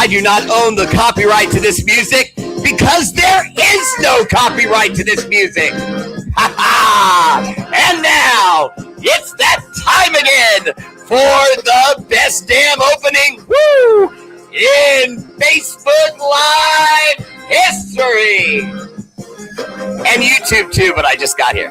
I do not own the copyright to this music because there is no copyright to this music. Ha ha! And now it's that time again for the best damn opening in Facebook Live history. And YouTube too, but I just got here.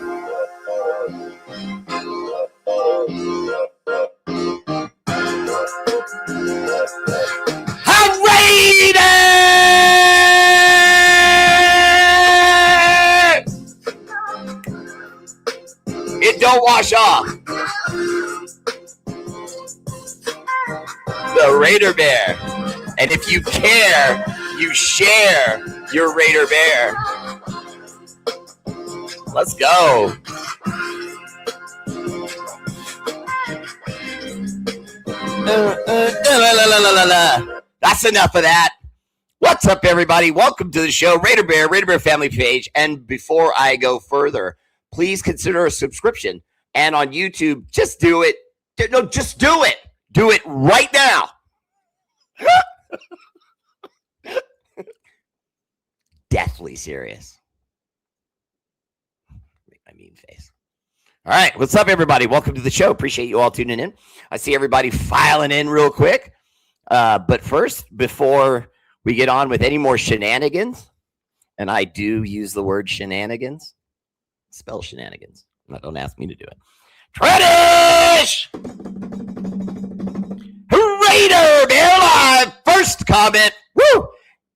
It don't wash off. The R8RBEAR. And if you care, you share your R8RBEAR. Let's go. That's enough of that. What's up, everybody? Welcome to the show, R8RBEAR, R8RBEAR family page. And before I go further, please consider a subscription. And on YouTube, just do it. No, just do it. Do it right now. Deathly serious. Make my mean face. All right. What's up, everybody? Welcome to the show. Appreciate you all tuning in. I see everybody filing in real quick. But first, before we get on with any more shenanigans, and I do use the word shenanigans, spell shenanigans. No, don't ask me to do it. Tradish! R8RBEAR Live. First comment. Woo!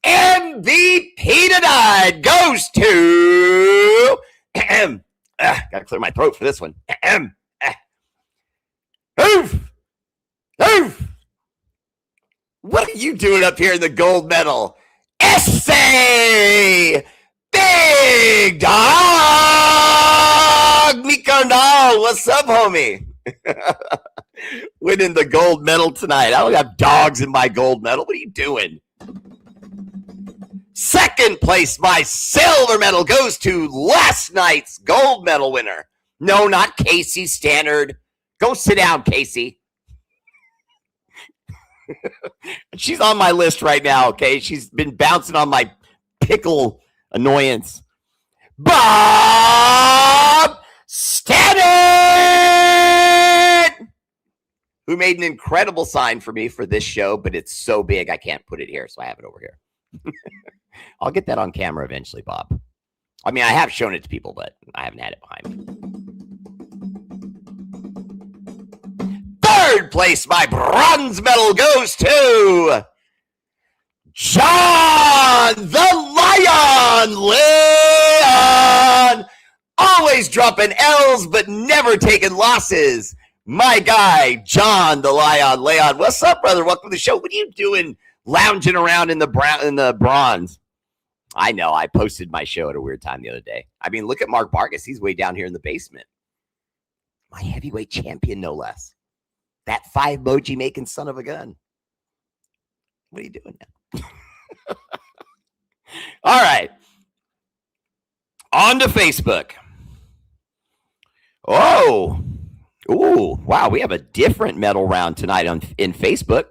MVP tonight goes to... gotta clear my throat for this one. Oof! Oof! What are you doing up here in the gold medal? Essay! Big Dog! Nicarnal, what's up, homie? Winning the gold medal tonight. I don't have dogs in my gold medal. What are you doing? Second place, my silver medal goes to last night's gold medal winner. No, not Casey Stannard. Go sit down, Casey. She's on my list right now, okay? She's been bouncing on my pickle annoyance. Bob Stannard, who made an incredible sign for me for this show, but it's so big I can't put it here, so I have it over here. I'll get that on camera eventually, Bob. I mean, I have shown it to people, but I haven't had it behind me. Third place, my bronze medal goes to John the Lion Leon. Always dropping L's, but never taking losses. My guy, John the Lion Leon. What's up, brother? Welcome to the show. What are you doing lounging around in the bronze? I know. I posted my show at a weird time the other day. I mean, look at Mark Vargas. He's way down here in the basement. My heavyweight champion, no less. That 5-emoji making son of a gun. What are you doing now? All right. On to Facebook. Oh. Ooh, wow. We have a different medal round tonight in Facebook.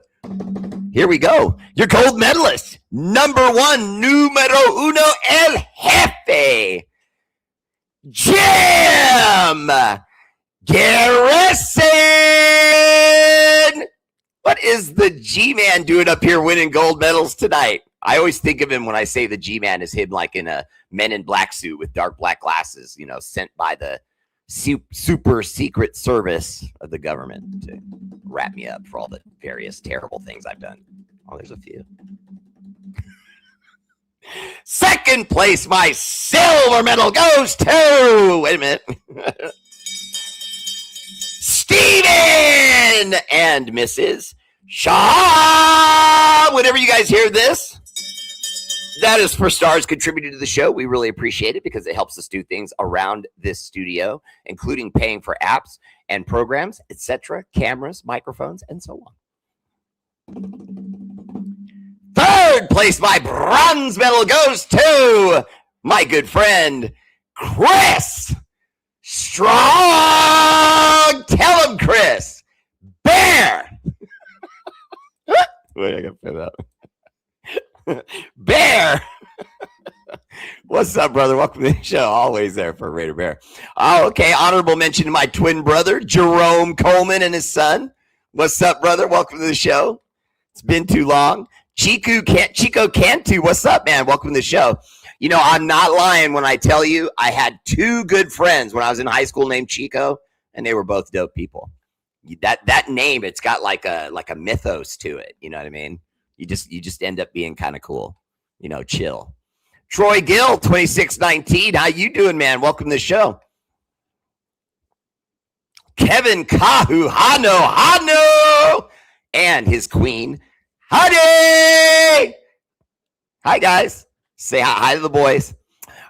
Here we go. Your gold medalist. Number 1, numero uno, el jefe. Jim Garrison. What is the G-Man doing up here winning gold medals tonight? I always think of him when I say the G-Man is him like in a Men in Black suit with dark black glasses, you know, sent by the super secret service of the government to wrap me up for all the various terrible things I've done. Oh, there's a few. Second place, my silver medal goes to, wait a minute, Steven and Mrs. Shaw. Whenever you guys hear this, that is for stars contributed to the show. We really appreciate it because it helps us do things around this studio, including paying for apps and programs, etc., cameras, microphones, and so on. Third place, my bronze medal goes to my good friend, Chris Strong. Tell him, Chris. Bear. Wait, I got to put it up. Bear. What's up, brother? Welcome to the show. Always there for R8RBEAR Bear. Oh, okay. Honorable mention to my twin brother, Jerome Coleman, and his son. What's up, brother? Welcome to the show. It's been too long. Chico Cantu, what's up, man? Welcome to the show. You know, I'm not lying when I tell you I had two good friends when I was in high school named Chico, and they were both dope people. That name, it's got like a mythos to it. You know what I mean? You just end up being kind of cool. You know, chill. Troy Gill, 2619. How you doing, man? Welcome to the show. Kevin Kahu, Hano, and his queen, Honey. Hi, guys. Say hi to the boys.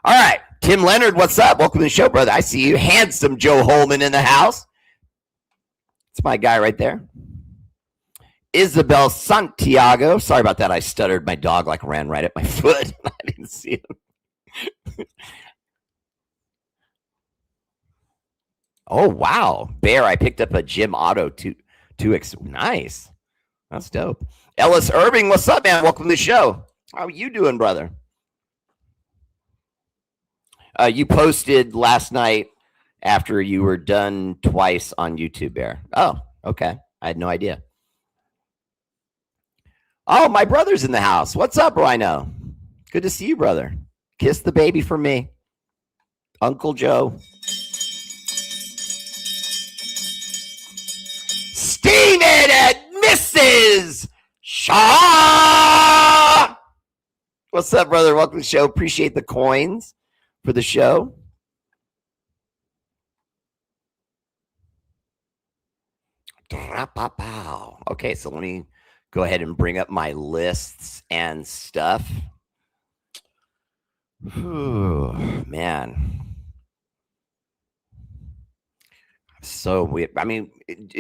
All right. Tim Leonard, what's up? Welcome to the show, brother. I see you. Handsome Joe Holman in the house. It's my guy right there. Isabel Santiago. Sorry about that. I stuttered. My dog ran right at my foot. I didn't see him. Oh, wow. Bear, I picked up a Jim Auto 2X. Nice. That's dope. Ellis Irving, what's up, man? Welcome to the show. How are you doing, brother? You posted last night after you were done twice on YouTube, Bear. Oh, okay. I had no idea. Oh, my brother's in the house. What's up, Rhino? Good to see you, brother. Kiss the baby for me. Uncle Joe. Steaming at Mrs. Shaw. What's up, brother? Welcome to the show. Appreciate the coins for the show. Okay, so let me go ahead and bring up my lists and stuff. Whew, man. So weird. I mean,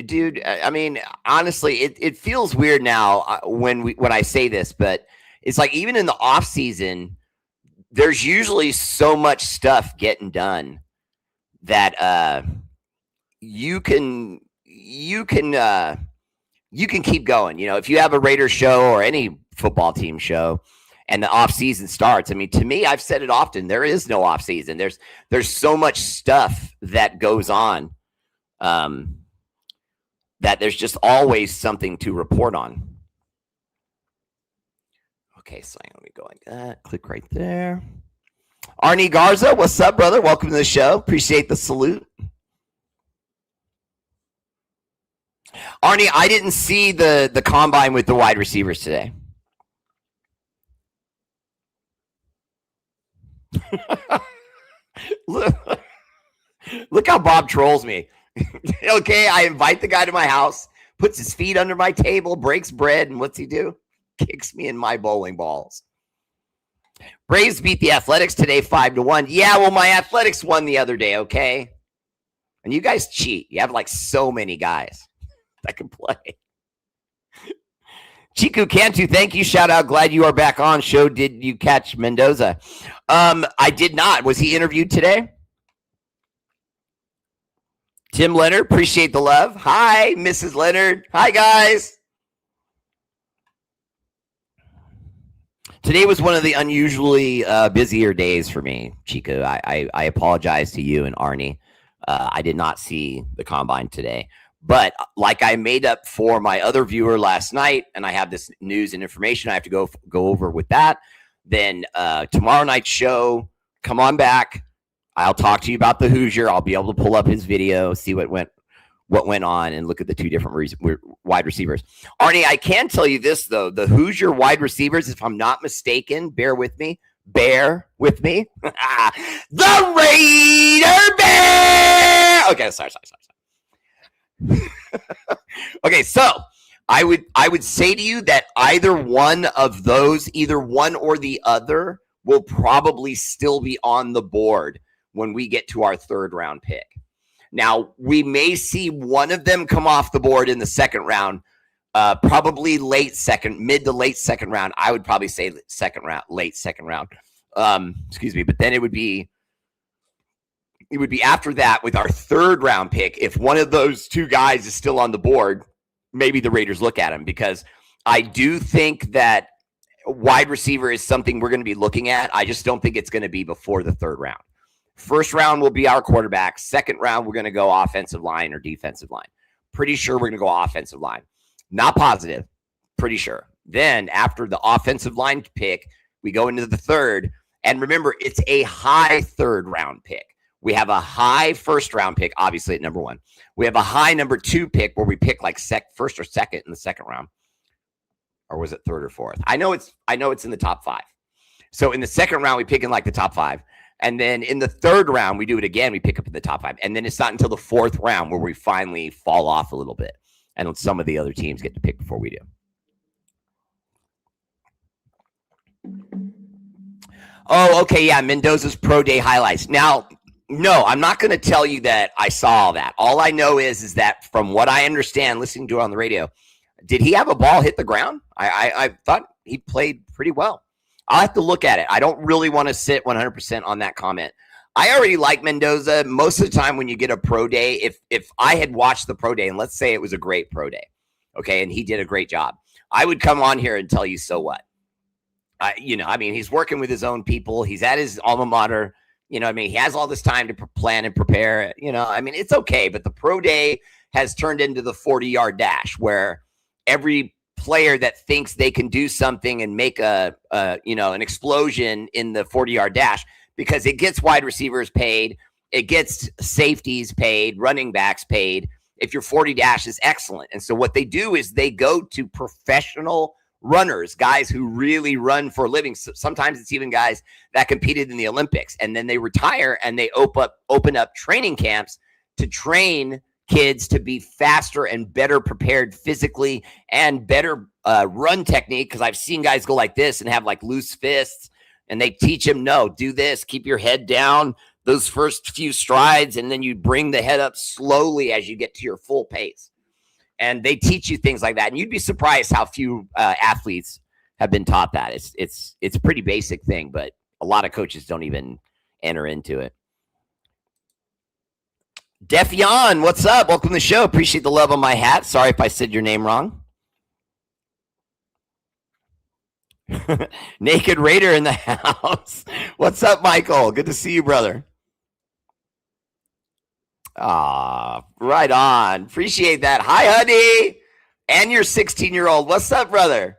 dude, I mean, honestly, it feels weird now when I say this, but it's like even in the off season, there's usually so much stuff getting done that you can keep going. You know, if you have a Raiders show or any football team show and the off season starts, I mean, to me, I've said it often, there is no off season. There's so much stuff that goes on that there's just always something to report on. Okay, so let me go like that. Click right there. Arnie Garza, what's up, brother? Welcome to the show. Appreciate the salute. Arnie, I didn't see the combine with the wide receivers today. Look how Bob trolls me. Okay, I invite the guy to my house, puts his feet under my table, breaks bread, and what's he do? Kicks me in my bowling balls. Braves beat the Athletics today 5-1. Yeah, well, my Athletics won the other day, okay? And you guys cheat. You have like so many guys that can play. Chiku Cantu, thank you. Shout out. Glad you are back on. Show, did you catch Mendoza? I did not. Was he interviewed today? Tim Leonard, appreciate the love. Hi, Mrs. Leonard. Hi, guys. Today was one of the unusually busier days for me, Chico. I apologize to you and Arnie. I did not see the combine today. But like I made up for my other viewer last night, and I have this news and information I have to go over with that, then tomorrow night's show, come on back. I'll talk to you about the Hoosier. I'll be able to pull up his video, see what went on, and look at the two different wide receivers. Arnie, I can tell you this, though. The Hoosier wide receivers, if I'm not mistaken, bear with me. The R8RBEAR Bear. Okay, sorry. Okay, so I would say to you that either one of those, either one or the other, will probably still be on the board when we get to our third round pick. Now, we may see one of them come off the board in the second round, probably mid to late second round. I would probably say late second round. Excuse me, but then it would be after that with our third round pick. If one of those two guys is still on the board, maybe the Raiders look at him, because I do think that wide receiver is something we're going to be looking at. I just don't think it's going to be before the third round. First round will be our quarterback. Second round, we're going to go offensive line or defensive line. Pretty sure we're going to go offensive line. Not positive. Pretty sure. Then after the offensive line pick, we go into the third. And remember, it's a high third round pick. We have a high first round pick, obviously at number 1. We have a high number 2 pick where we pick like first or second in the second round. Or was it third or fourth? I know it's in the top 5. So in the second round, we pick in like the top 5. And then in the third round, we do it again. We pick up in the top 5. And then it's not until the fourth round where we finally fall off a little bit. And some of the other teams get to pick before we do. Oh, okay. Yeah. Mendoza's pro day highlights. Now, no, I'm not going to tell you that I saw all that. All I know is that from what I understand, listening to it on the radio, did he have a ball hit the ground? I thought he played pretty well. I'll have to look at it. I don't really want to sit 100% on that comment. I already like Mendoza. Most of the time when you get a pro day, if I had watched the pro day, and let's say it was a great pro day, okay, and he did a great job, I would come on here and tell you, so what? He's working with his own people. He's at his alma mater. He has all this time to plan and prepare. It's okay. But the pro day has turned into the 40-yard dash where every player that thinks they can do something and make an explosion in the 40-yard dash, because it gets wide receivers paid, it gets safeties paid, running backs paid. If your 40 dash is excellent. And so what they do is they go to professional runners, guys who really run for a living. Sometimes it's even guys that competed in the Olympics, and then they retire and they open up training camps to train kids to be faster and better prepared physically and better run technique. Because I've seen guys go like this and have like loose fists, and they teach them, no, do this, keep your head down those first few strides, and then you bring the head up slowly as you get to your full pace. And they teach you things like that. And you'd be surprised how few athletes have been taught that. It's a pretty basic thing, but a lot of coaches don't even enter into it. Defion, what's up? Welcome to the show. Appreciate the love on my hat. Sorry if I said your name wrong. Naked Raider in the house. What's up, Michael? Good to see you, brother. Right on. Appreciate that. Hi, honey. And your 16-year-old. What's up, brother?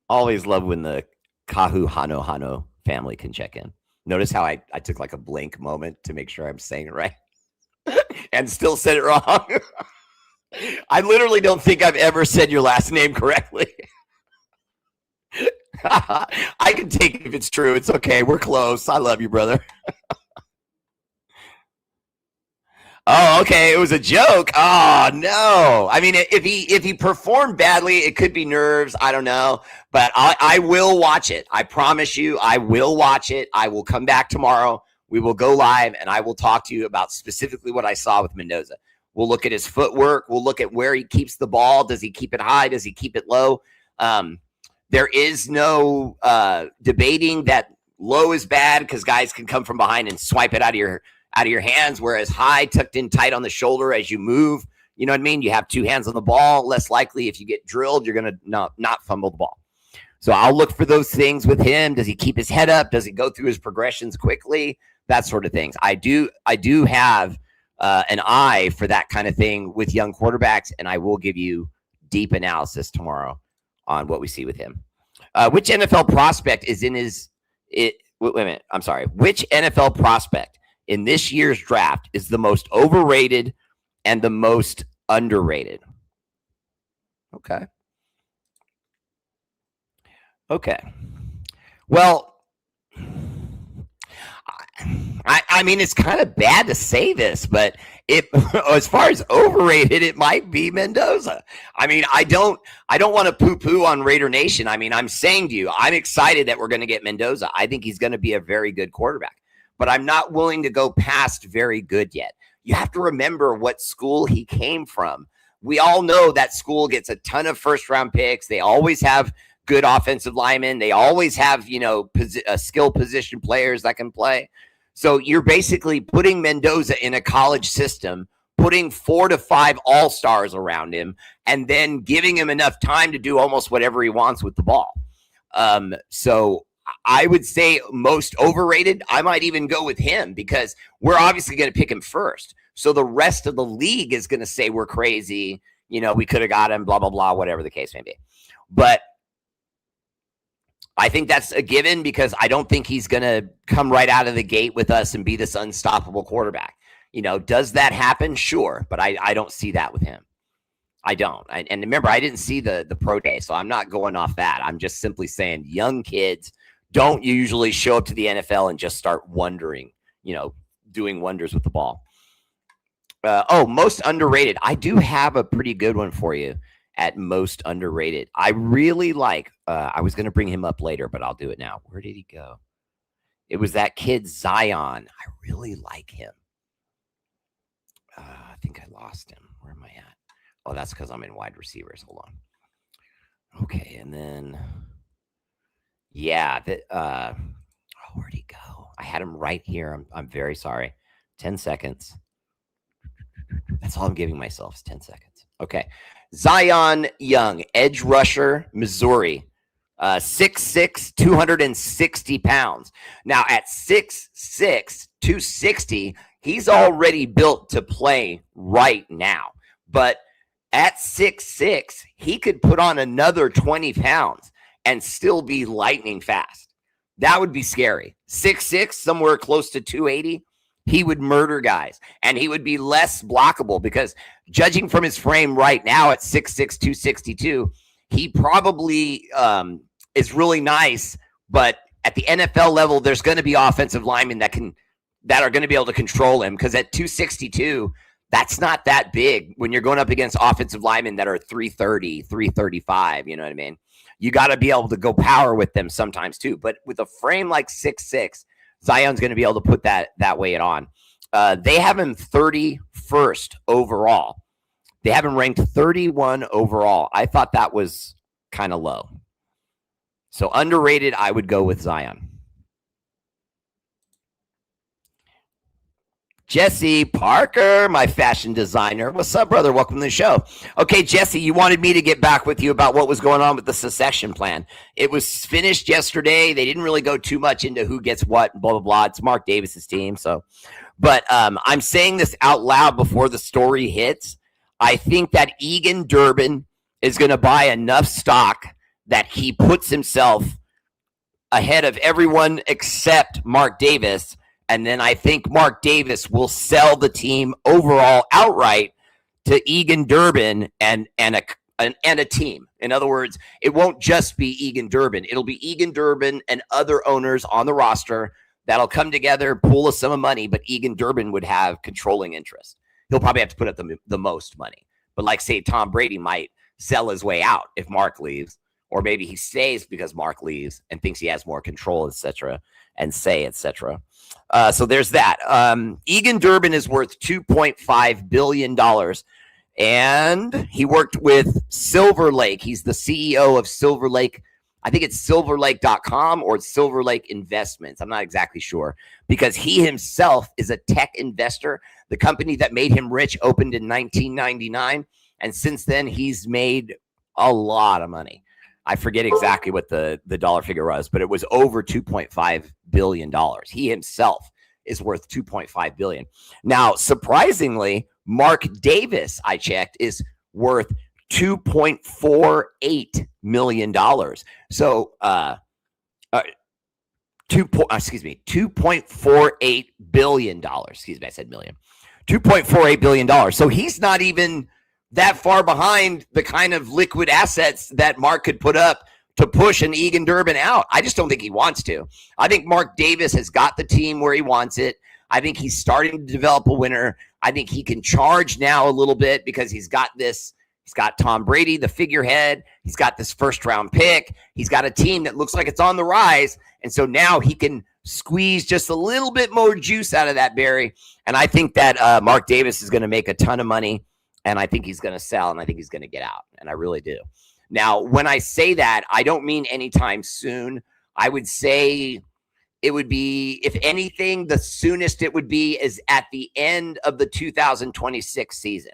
Always love when the Kahu Hano family can check in. Notice how I took like a blank moment to make sure I'm saying it right and still said it wrong. I literally don't think I've ever said your last name correctly. I can take it if it's true. It's okay. We're close. I love you, brother. Oh, okay. It was a joke. Oh, no. I mean, if he performed badly, it could be nerves. I don't know. But I will watch it. I promise you, I will watch it. I will come back tomorrow. We will go live, and I will talk to you about specifically what I saw with Mendoza. We'll look at his footwork. We'll look at where he keeps the ball. Does he keep it high? Does he keep it low? There is no debating that low is bad because guys can come from behind and swipe it out of your hands, whereas high, tucked in tight on the shoulder as you move, you know what I mean? You have two hands on the ball. Less likely if you get drilled, you're going to not fumble the ball. So I'll look for those things with him. Does he keep his head up? Does he go through his progressions quickly? That sort of things. I do have an eye for that kind of thing with young quarterbacks, and I will give you deep analysis tomorrow on what we see with him. Which NFL prospect is in wait a minute. I'm sorry. Which NFL prospect in this year's draft is the most overrated and the most underrated? Okay. Well, I mean, it's kind of bad to say this, but as far as overrated, it might be Mendoza. I mean, I don't want to poo-poo on Raider Nation. I mean, I'm saying to you, I'm excited that we're going to get Mendoza. I think he's going to be a very good quarterback, but I'm not willing to go past very good yet. You have to remember what school he came from. We all know that school gets a ton of first-round picks. They always have good offensive linemen. They always have, skill position players that can play. So you're basically putting Mendoza in a college system, putting 4 to 5 all-stars around him, and then giving him enough time to do almost whatever he wants with the ball. So I would say most overrated. I might even go with him because we're obviously going to pick him first. So the rest of the league is going to say we're crazy. We could have got him, blah, blah, blah, whatever the case may be. But I think that's a given because I don't think he's going to come right out of the gate with us and be this unstoppable quarterback. Does that happen? Sure. But I don't see that with him. I don't. And remember, I didn't see the pro day, so I'm not going off that. I'm just simply saying young kids don't usually show up to the NFL and just start wondering, doing wonders with the ball. Most underrated. I do have a pretty good one for you at most underrated. I really like, I was going to bring him up later, but I'll do it now. Where did he go? It was that kid Zion. I really like him. I think I lost him. Where am I at? Oh, that's because I'm in wide receivers. Hold on. Okay, and then, yeah. Where'd he go? I had him right here. I'm very sorry. 10 seconds. That's all I'm giving myself is 10 seconds. Okay. Zion Young, edge rusher, Missouri. 6'6", 260 pounds. Now, at 6'6", 260, he's already built to play right now. But at 6'6", he could put on another 20 pounds and still be lightning fast. That would be scary. 6'6", somewhere close to 280, he would murder guys. And he would be less blockable because judging from his frame right now at 6'6", 262, he probably is really nice. But at the NFL level, there's going to be offensive linemen that are going to be able to control him because at 262, that's not that big when you're going up against offensive linemen that are 330, 335. You know what I mean? You got to be able to go power with them sometimes too. But with a frame like 6'6", Zion's going to be able to put that weight on. They have him 31st overall. They have him ranked 31 overall. I thought that was kind of low. So underrated, I would go with Zion. Jesse Parker, my fashion designer. What's up, brother? Welcome to the show. Okay, Jesse, you wanted me to get back with you about what was going on with the succession plan. It was finished yesterday. They didn't really go too much into who gets what, blah, blah, blah. It's Mark Davis's team. But I'm saying this out loud before the story hits. I think that Egan Durbin is going to buy enough stock that he puts himself ahead of everyone except Mark Davis. And then I think Mark Davis will sell the team overall outright to Egan Durbin and a team. In other words, it won't just be Egan Durbin. It'll be Egan Durbin and other owners on the roster that'll come together, pool a sum of money, but Egan Durbin would have controlling interest. He'll probably have to put up the most money. But like, say, Tom Brady might sell his way out if Mark leaves, or maybe he stays because Mark leaves and thinks he has more control, etc., and say, etc. So there's that. Egan Durbin is worth $2.5 billion. And he worked with Silver Lake. He's the CEO of Silver Lake. I think it's silverlake.com or Silver Lake Investments. I'm not exactly sure because he himself is a tech investor. The company that made him rich opened in 1999. And since then, he's made a lot of money. I forget exactly what the dollar figure was, but it was over $2.5 billion. He himself is worth $2.5 billion. Now, surprisingly, Mark Davis, I checked, is worth $2.48 million. So, $2.48 billion. Excuse me, I said million. $2.48 billion. So he's not even that far behind the kind of liquid assets that Mark could put up to push an Egan Durbin out. I just don't think he wants to. I think Mark Davis has got the team where he wants it. I think he's starting to develop a winner. I think he can charge now a little bit because he's got Tom Brady, the figurehead. He's got this first-round pick. He's got a team that looks like it's on the rise. And so now he can squeeze just a little bit more juice out of that berry. And I think that Mark Davis is going to make a ton of money. And I think he's going to sell, and I think he's going to get out. And I really do. Now, when I say that, I don't mean anytime soon. I would say it would be, if anything, the soonest it would be is at the end of the 2026 season.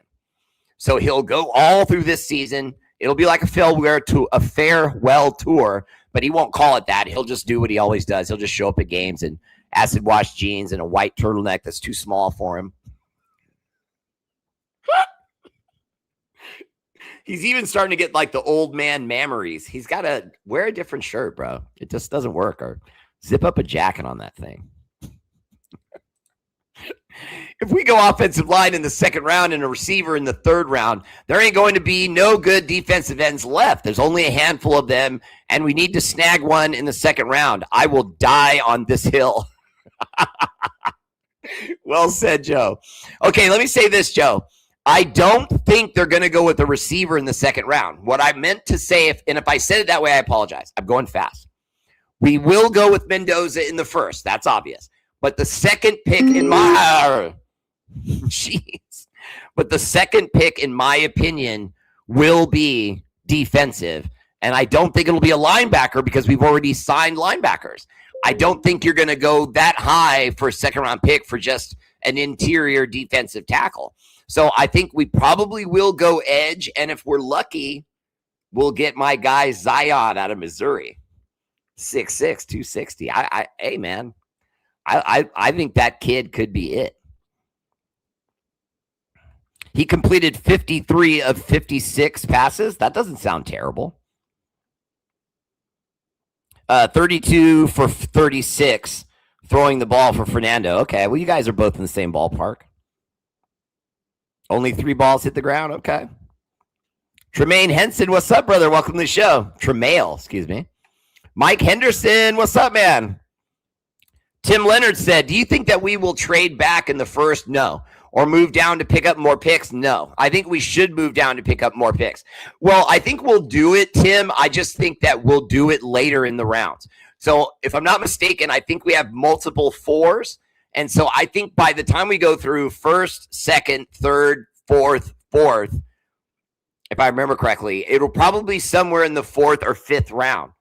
So he'll go all through this season. It'll be like a farewell tour, but he won't call it that. He'll just do what he always does. He'll just show up at games in acid wash jeans and a white turtleneck that's too small for him. He's even starting to get like the old man memories. He's got to wear a different shirt, bro. It just doesn't work. Or zip up a jacket on that thing. If we go offensive line in the second round and a receiver in the third round, there ain't going to be no good defensive ends left. There's only a handful of them, and we need to snag one in the second round. I will die on this hill. Well said, Joe. Okay, let me say this, Joe. I don't think they're going to go with a receiver in the second round. What I meant to say, if I said it that way, I apologize. I'm going fast. We will go with Mendoza in the first. That's obvious. But the second pick in my But the second pick, in my opinion, will be defensive. And I don't think it'll be a linebacker because we've already signed linebackers. I don't think you're going to go that high for a second-round pick for just an interior defensive tackle. So I think we probably will go edge, and if we're lucky, we'll get my guy Zion out of Missouri. 6'6", 260. Hey, man, I think that kid could be it. He completed 53 of 56 passes. That doesn't sound terrible. 32 for 36 throwing the ball for Fernando. Okay, well, you guys are both in the same ballpark. Only 3 balls hit the ground. Okay. Tremaine Henson, what's up, brother? Welcome to the show. Tremail, excuse me. Mike Henderson, what's up, man? Tim Leonard said, do you think that we will trade back in the first? No. Or move down to pick up more picks? No. I think we should move down to pick up more picks. Well, I think we'll do it, Tim. I just think that we'll do it later in the rounds. So if I'm not mistaken, I think we have multiple 4s. And so I think by the time we go through first, second, third, fourth, if I remember correctly, it'll probably be somewhere in the 4th or 5th round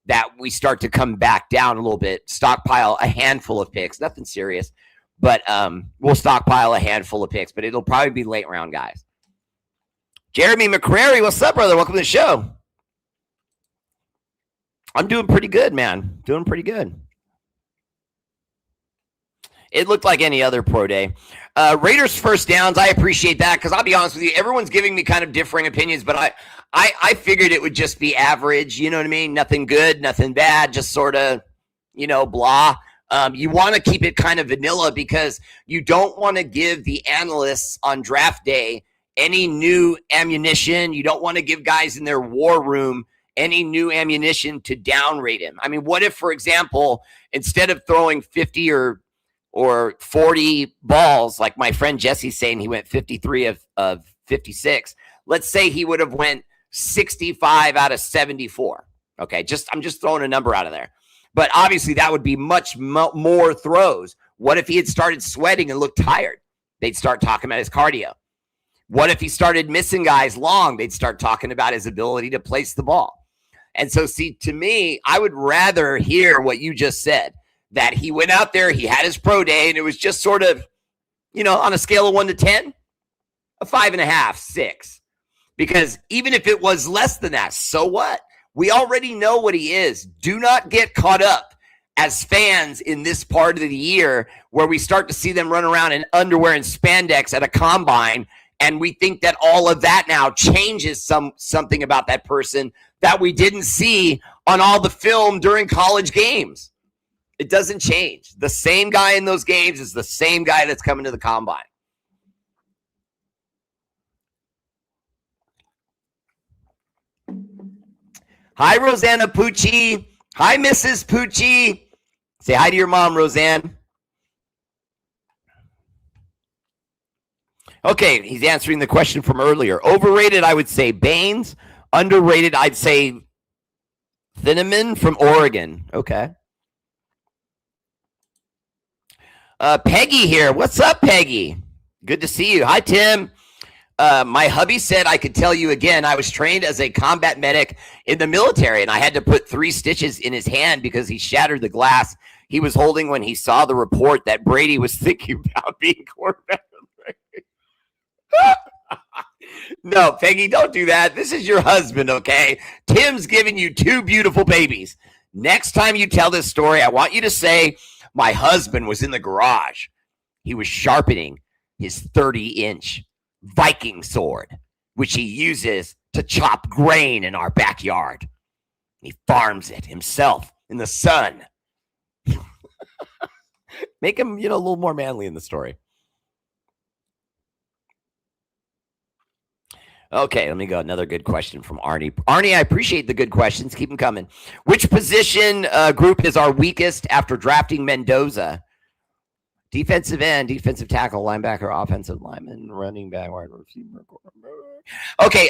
that we start to come back down a little bit, stockpile a handful of picks. Nothing serious, but we'll stockpile a handful of picks, but it'll probably be late round guys. Jeremy McCrary, what's up, brother? Welcome to the show. I'm doing pretty good, man. Doing pretty good. It looked like any other pro day. Raiders first downs, I appreciate that because I'll be honest with you, everyone's giving me kind of differing opinions, but I figured it would just be average, you know what I mean? Nothing good, nothing bad, just sort of, blah. You want to keep it kind of vanilla because you don't want to give the analysts on draft day any new ammunition. You don't want to give guys in their war room any new ammunition to downrate him. I mean, what if, for example, instead of throwing 50 or 40 balls, like my friend Jesse's saying he went 53 of 56, let's say he would have went 65 out of 74. Okay, I'm just throwing a number out of there. But obviously that would be much more throws. What if he had started sweating and looked tired? They'd start talking about his cardio. What if he started missing guys long? They'd start talking about his ability to place the ball. And so, see, to me, I would rather hear what you just said, that he went out there, he had his pro day, and it was just sort of, on a scale of 1 to 10, a 5.5, 6. Because even if it was less than that, so what? We already know what he is. Do not get caught up as fans in this part of the year where we start to see them run around in underwear and spandex at a combine, and we think that all of that now changes something about that person that we didn't see on all the film during college games. It doesn't change. The same guy in those games is the same guy that's coming to the combine. Hi, Rosanna Pucci. Hi, Mrs. Pucci. Say hi to your mom, Roseanne. Okay, he's answering the question from earlier. Overrated, I would say Baines. Underrated, I'd say Thieneman from Oregon. Okay. Peggy here. What's up, Peggy? Good to see you. Hi, Tim. My hubby said I could tell you again. I was trained as a combat medic in the military, and I had to put 3 stitches in his hand because he shattered the glass he was holding when he saw the report that Brady was thinking about being quarterback. No, Peggy, don't do that. This is your husband, okay? Tim's giving you 2 beautiful babies. Next time you tell this story, I want you to say, my husband was in the garage. He was sharpening his 30-inch Viking sword, which he uses to chop grain in our backyard. He farms it himself in the sun. Make him, a little more manly in the story. Okay, let me go. Another good question from Arnie. Arnie, I appreciate the good questions. Keep them coming. Which position group is our weakest after drafting Mendoza? Defensive end, defensive tackle, linebacker, offensive lineman, running back, wide receiver. Okay,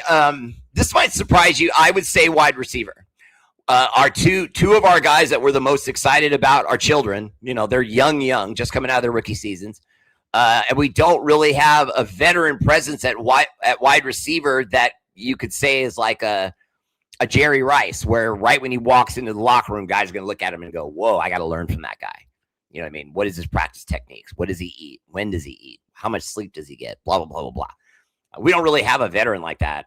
this might surprise you. I would say wide receiver. Our two of our guys that we're the most excited about are children. They're young, just coming out of their rookie seasons. And we don't really have a veteran presence at wide receiver that you could say is like a Jerry Rice, where right when he walks into the locker room, guys are going to look at him and go, whoa, I got to learn from that guy. You know what I mean? What is his practice techniques? What does he eat? When does he eat? How much sleep does he get? Blah, blah, blah, blah, blah. We don't really have a veteran like that,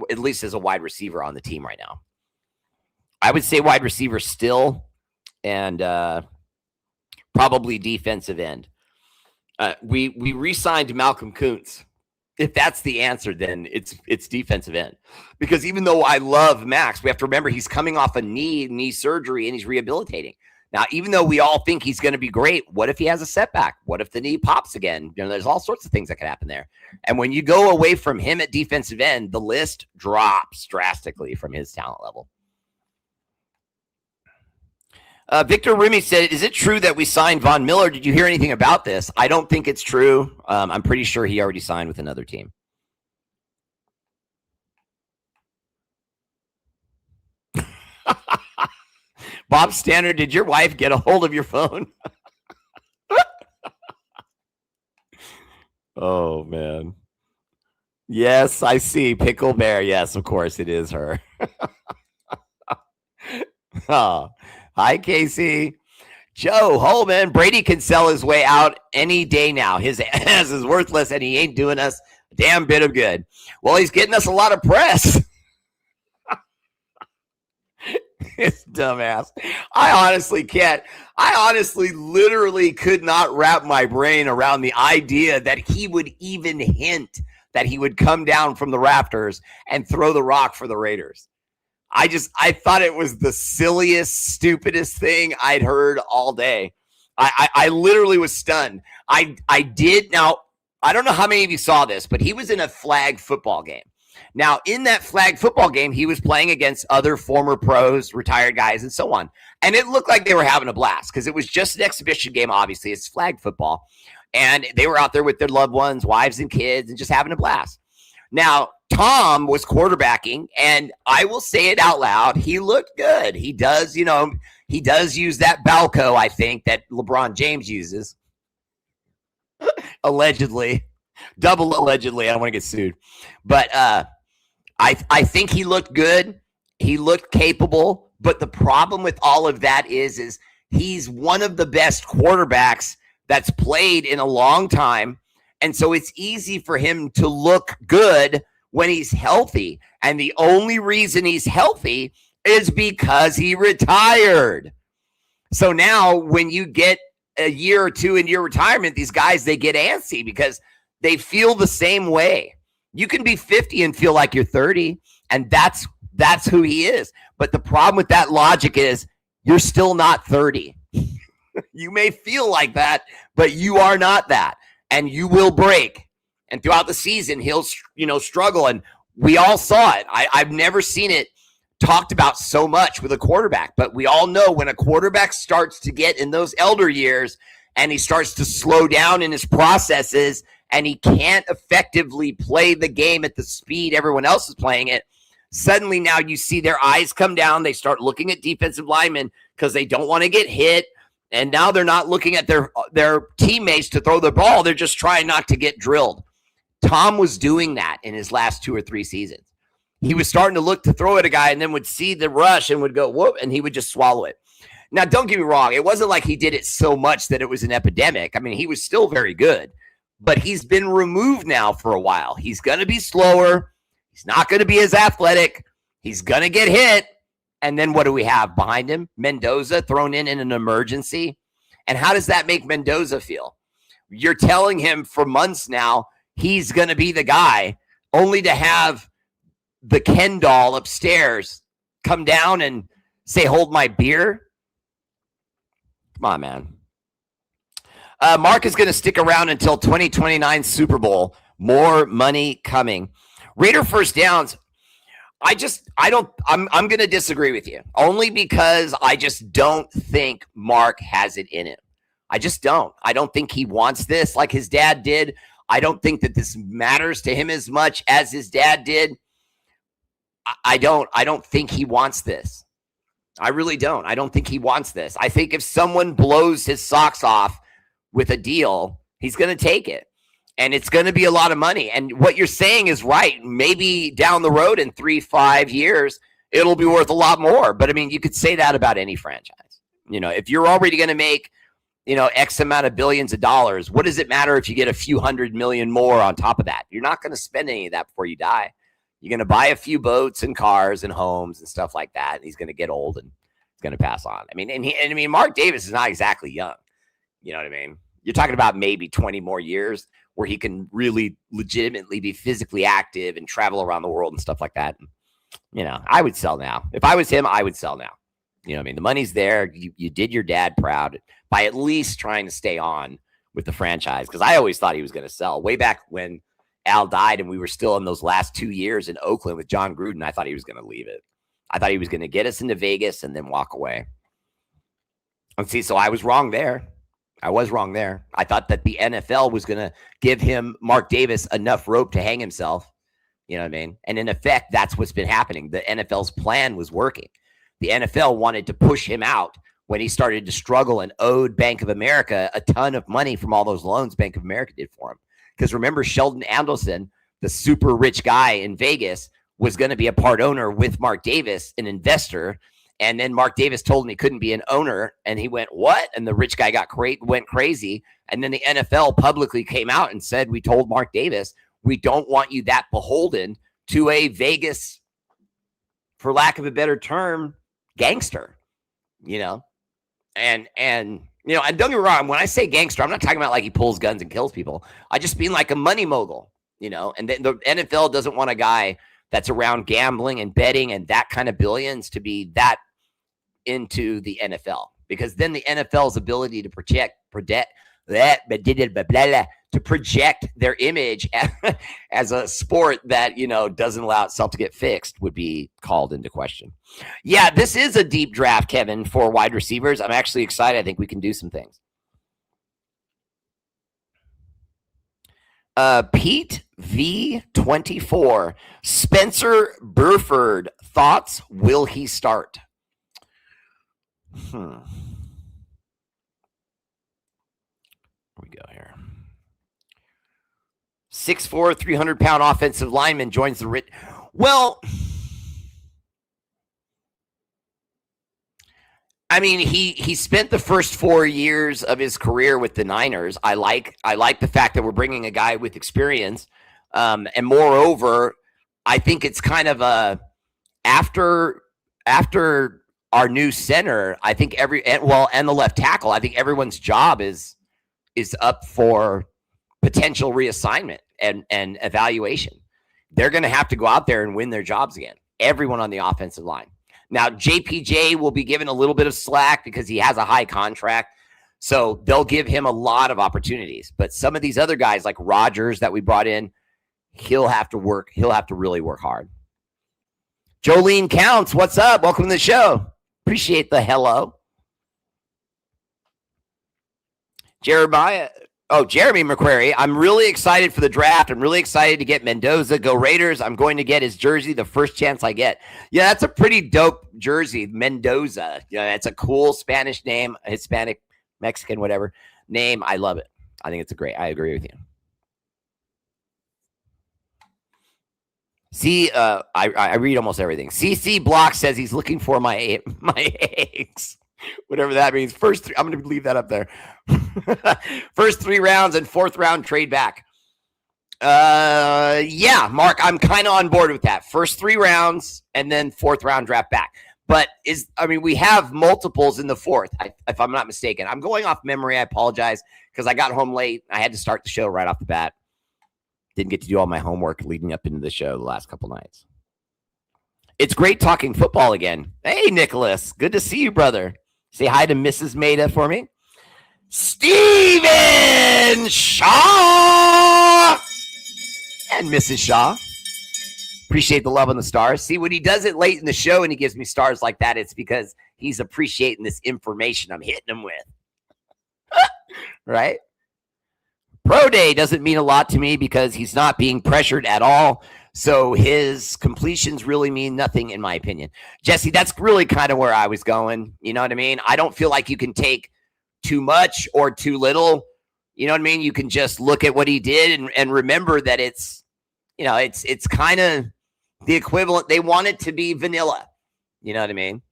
at least as a wide receiver on the team right now. I would say wide receiver still, and probably defensive end. We re-signed Malcolm Kuntz. If that's the answer, then it's defensive end. Because even though I love Max, we have to remember he's coming off a knee surgery and he's rehabilitating. Now, even though we all think he's going to be great, what if he has a setback? What if the knee pops again? There's all sorts of things that could happen there. And when you go away from him at defensive end, the list drops drastically from his talent level. Victor Remy said, is it true that we signed Von Miller? Did you hear anything about this? I don't think it's true. I'm pretty sure he already signed with another team. Bob Standard, did your wife get a hold of your phone? Oh, man. Yes, I see. Pickle Bear. Yes, of course, it is her. Oh. Hi, Casey. Joe Holman, Brady can sell his way out any day now. His ass is worthless, and he ain't doing us a damn bit of good. Well, he's getting us a lot of press. It's dumbass. I honestly literally could not wrap my brain around the idea that he would even hint that he would come down from the rafters and throw the rock for the Raiders. I thought it was the silliest, stupidest thing I'd heard all day. I literally was stunned. I did. Now, I don't know how many of you saw this, but he was in a flag football game. Now, in that flag football game, he was playing against other former pros, retired guys, and so on. And it looked like they were having a blast because it was just an exhibition game, obviously. It's flag football. And they were out there with their loved ones, wives and kids, and just having a blast. Now, Tom was quarterbacking, and I will say it out loud. He looked good. He does, he does use that Balco, I think, that LeBron James uses. Allegedly. Double allegedly. I don't want to get sued. But I think he looked good. He looked capable. But the problem with all of that is he's one of the best quarterbacks that's played in a long time. And so it's easy for him to look good when he's healthy. And the only reason he's healthy is because he retired. So now when you get a year or two in your retirement, these guys, they get antsy because they feel the same way. You can be 50 and feel like you're 30, and that's who he is. But the problem with that logic is you're still not 30. You may feel like that, but you are not that. And you will break. And throughout the season, he'll, struggle. And we all saw it. I've never seen it talked about so much with a quarterback. But we all know when a quarterback starts to get in those elder years and he starts to slow down in his processes and he can't effectively play the game at the speed everyone else is playing it, suddenly now you see their eyes come down. They start looking at defensive linemen because they don't want to get hit. And now they're not looking at their teammates to throw the ball. They're just trying not to get drilled. Tom was doing that in his last 2 or 3 seasons. He was starting to look to throw at a guy and then would see the rush and would go, whoop, and he would just swallow it. Now, don't get me wrong. It wasn't like he did it so much that it was an epidemic. I mean, he was still very good, but he's been removed now for a while. He's going to be slower. He's not going to be as athletic. He's going to get hit. And then what do we have behind him? Mendoza thrown in an emergency. And how does that make Mendoza feel? You're telling him for months now he's going to be the guy, only to have the Ken doll upstairs come down and say, hold my beer. Come on, man. Mark is going to stick around until 2029 Super Bowl. More money coming. Raider first downs. I'm going to disagree with you only because I just don't think Mark has it in him. I just don't. I don't think he wants this like his dad did. I don't think that this matters to him as much as his dad did. I don't think he wants this. I really don't. I don't think he wants this. I think if someone blows his socks off with a deal, he's going to take it. And it's going to be a lot of money. And what you're saying is right. Maybe down the road in 3-5 years, it'll be worth a lot more. But I mean, you could say that about any franchise. You know, if you're already going to make, you know, X amount of billions of dollars, what does it matter if you get a few $100 million more on top of that? You're not going to spend any of that before you die. You're going to buy a few boats and cars and homes and stuff like that. And he's going to get old and he's going to pass on. I mean, Mark Davis is not exactly young. You know what I mean? You're talking about maybe 20 more years where he can really legitimately be physically active and travel around the world and stuff like that. And, you know, I would sell now. If I was him, I would sell now. You know what I mean? The money's there. You did your dad proud by at least trying to stay on with the franchise, because I always thought he was going to sell. Way back when Al died and we were still in those last 2 years in Oakland with John Gruden, I thought he was going to leave it. I thought he was going to get us into Vegas and then walk away. And see, so I was wrong there. I was wrong there. I thought that the NFL was going to give him, Mark Davis, enough rope to hang himself. You know what I mean? And in effect, that's what's been happening. The NFL's plan was working. The NFL wanted to push him out when he started to struggle and owed Bank of America a ton of money from all those loans Bank of America did for him. Because remember, Sheldon Adelson, the super rich guy in Vegas, was going to be a part owner with Mark Davis, an investor. And then Mark Davis told him he couldn't be an owner. And he went, what? And the rich guy went crazy. And then the NFL publicly came out and said, we told Mark Davis, we don't want you that beholden to a Vegas, for lack of a better term, gangster, you know? And you know, and don't get me wrong, when I say gangster, I'm not talking about like he pulls guns and kills people. I just mean like a money mogul, you know? And the NFL doesn't want a guy that's around gambling and betting and that kind of billions to be that into the NFL, because then the NFL's ability to project their image as a sport that, you know, doesn't allow itself to get fixed would be called into question. Yeah, this is a deep draft, Kevin, for wide receivers. I'm actually excited. I think we can do some things. Pete V24, Spencer Burford, thoughts? Will he start? Here we go here. 6'4", 300-pound offensive lineman joins the Well, I mean, he spent the first 4 years of his career with the Niners. I like the fact that we're bringing a guy with experience, and moreover, I think it's kind of a after our new center. I think and the left tackle. I think everyone's job is up for potential reassignment and evaluation. They're going to have to go out there and win their jobs again. Everyone on the offensive line. Now, JPJ will be given a little bit of slack because he has a high contract. So they'll give him a lot of opportunities. But some of these other guys like Rodgers that we brought in, he'll have to work. He'll have to really work hard. Jolene Counts, what's up? Welcome to the show. Appreciate the hello. Jeremy McQuarrie, I'm really excited for the draft. I'm really excited to get Mendoza. Go Raiders. I'm going to get his jersey the first chance I get. Yeah, that's a pretty dope jersey, Mendoza. Yeah, it's a cool Spanish name, Hispanic, Mexican, whatever name. I love it. I think it's I agree with you. See, I read almost everything. CC Block says he's looking for my eggs, whatever that means. First three, I'm going to leave that up there. First 3 rounds and 4th round trade back. Yeah, Mark, I'm kind of on board with that. First 3 rounds and then 4th round draft back. But we have multiples in the 4th, if I'm not mistaken. I'm going off memory. I apologize because I got home late. I had to start the show right off the bat. Didn't get to do all my homework leading up into the show the last couple nights. It's great talking football again. Hey, Nicholas. Good to see you, brother. Say hi to Mrs. Maida for me. Steven Shaw and Mrs. Shaw. Appreciate the love on the stars. See, when he does it late in the show and he gives me stars like that, it's because he's appreciating this information I'm hitting him with. Right? Pro Day doesn't mean a lot to me because he's not being pressured at all. So his completions really mean nothing, in my opinion. Jesse, that's really kind of where I was going. You know what I mean? I don't feel like you can take too much or too little. You know what I mean? You can just look at what he did and remember that it's kind of the equivalent. They want it to be vanilla. You know what I mean?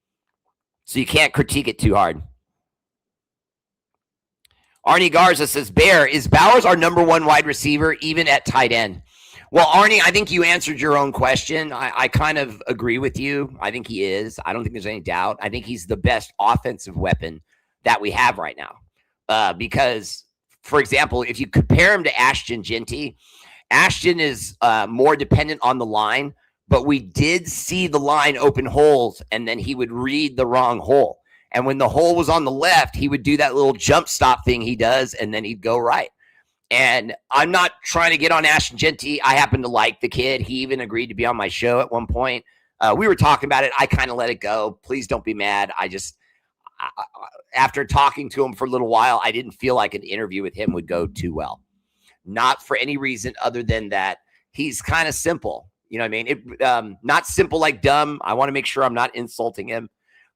So you can't critique it too hard. Arnie Garza says, Bear, is Bowers our number 1 wide receiver, even at tight end? Well, Arnie, I think you answered your own question. I kind of agree with you. I think he is. I don't think there's any doubt. I think he's the best offensive weapon that we have right now. Because, for example, if you compare him to Ashton Genty, Ashton is more dependent on the line, but we did see the line open holes, and then he would read the wrong hole. And when the hole was on the left, he would do that little jump stop thing he does, and then he'd go right. And I'm not trying to get on Ashton Genty. I happen to like the kid. He even agreed to be on my show at one point. We were talking about it. I kind of let it go. Please don't be mad. After talking to him for a little while, I didn't feel like an interview with him would go too well. Not for any reason other than that he's kind of simple. You know what I mean? Not simple like dumb. I want to make sure I'm not insulting him.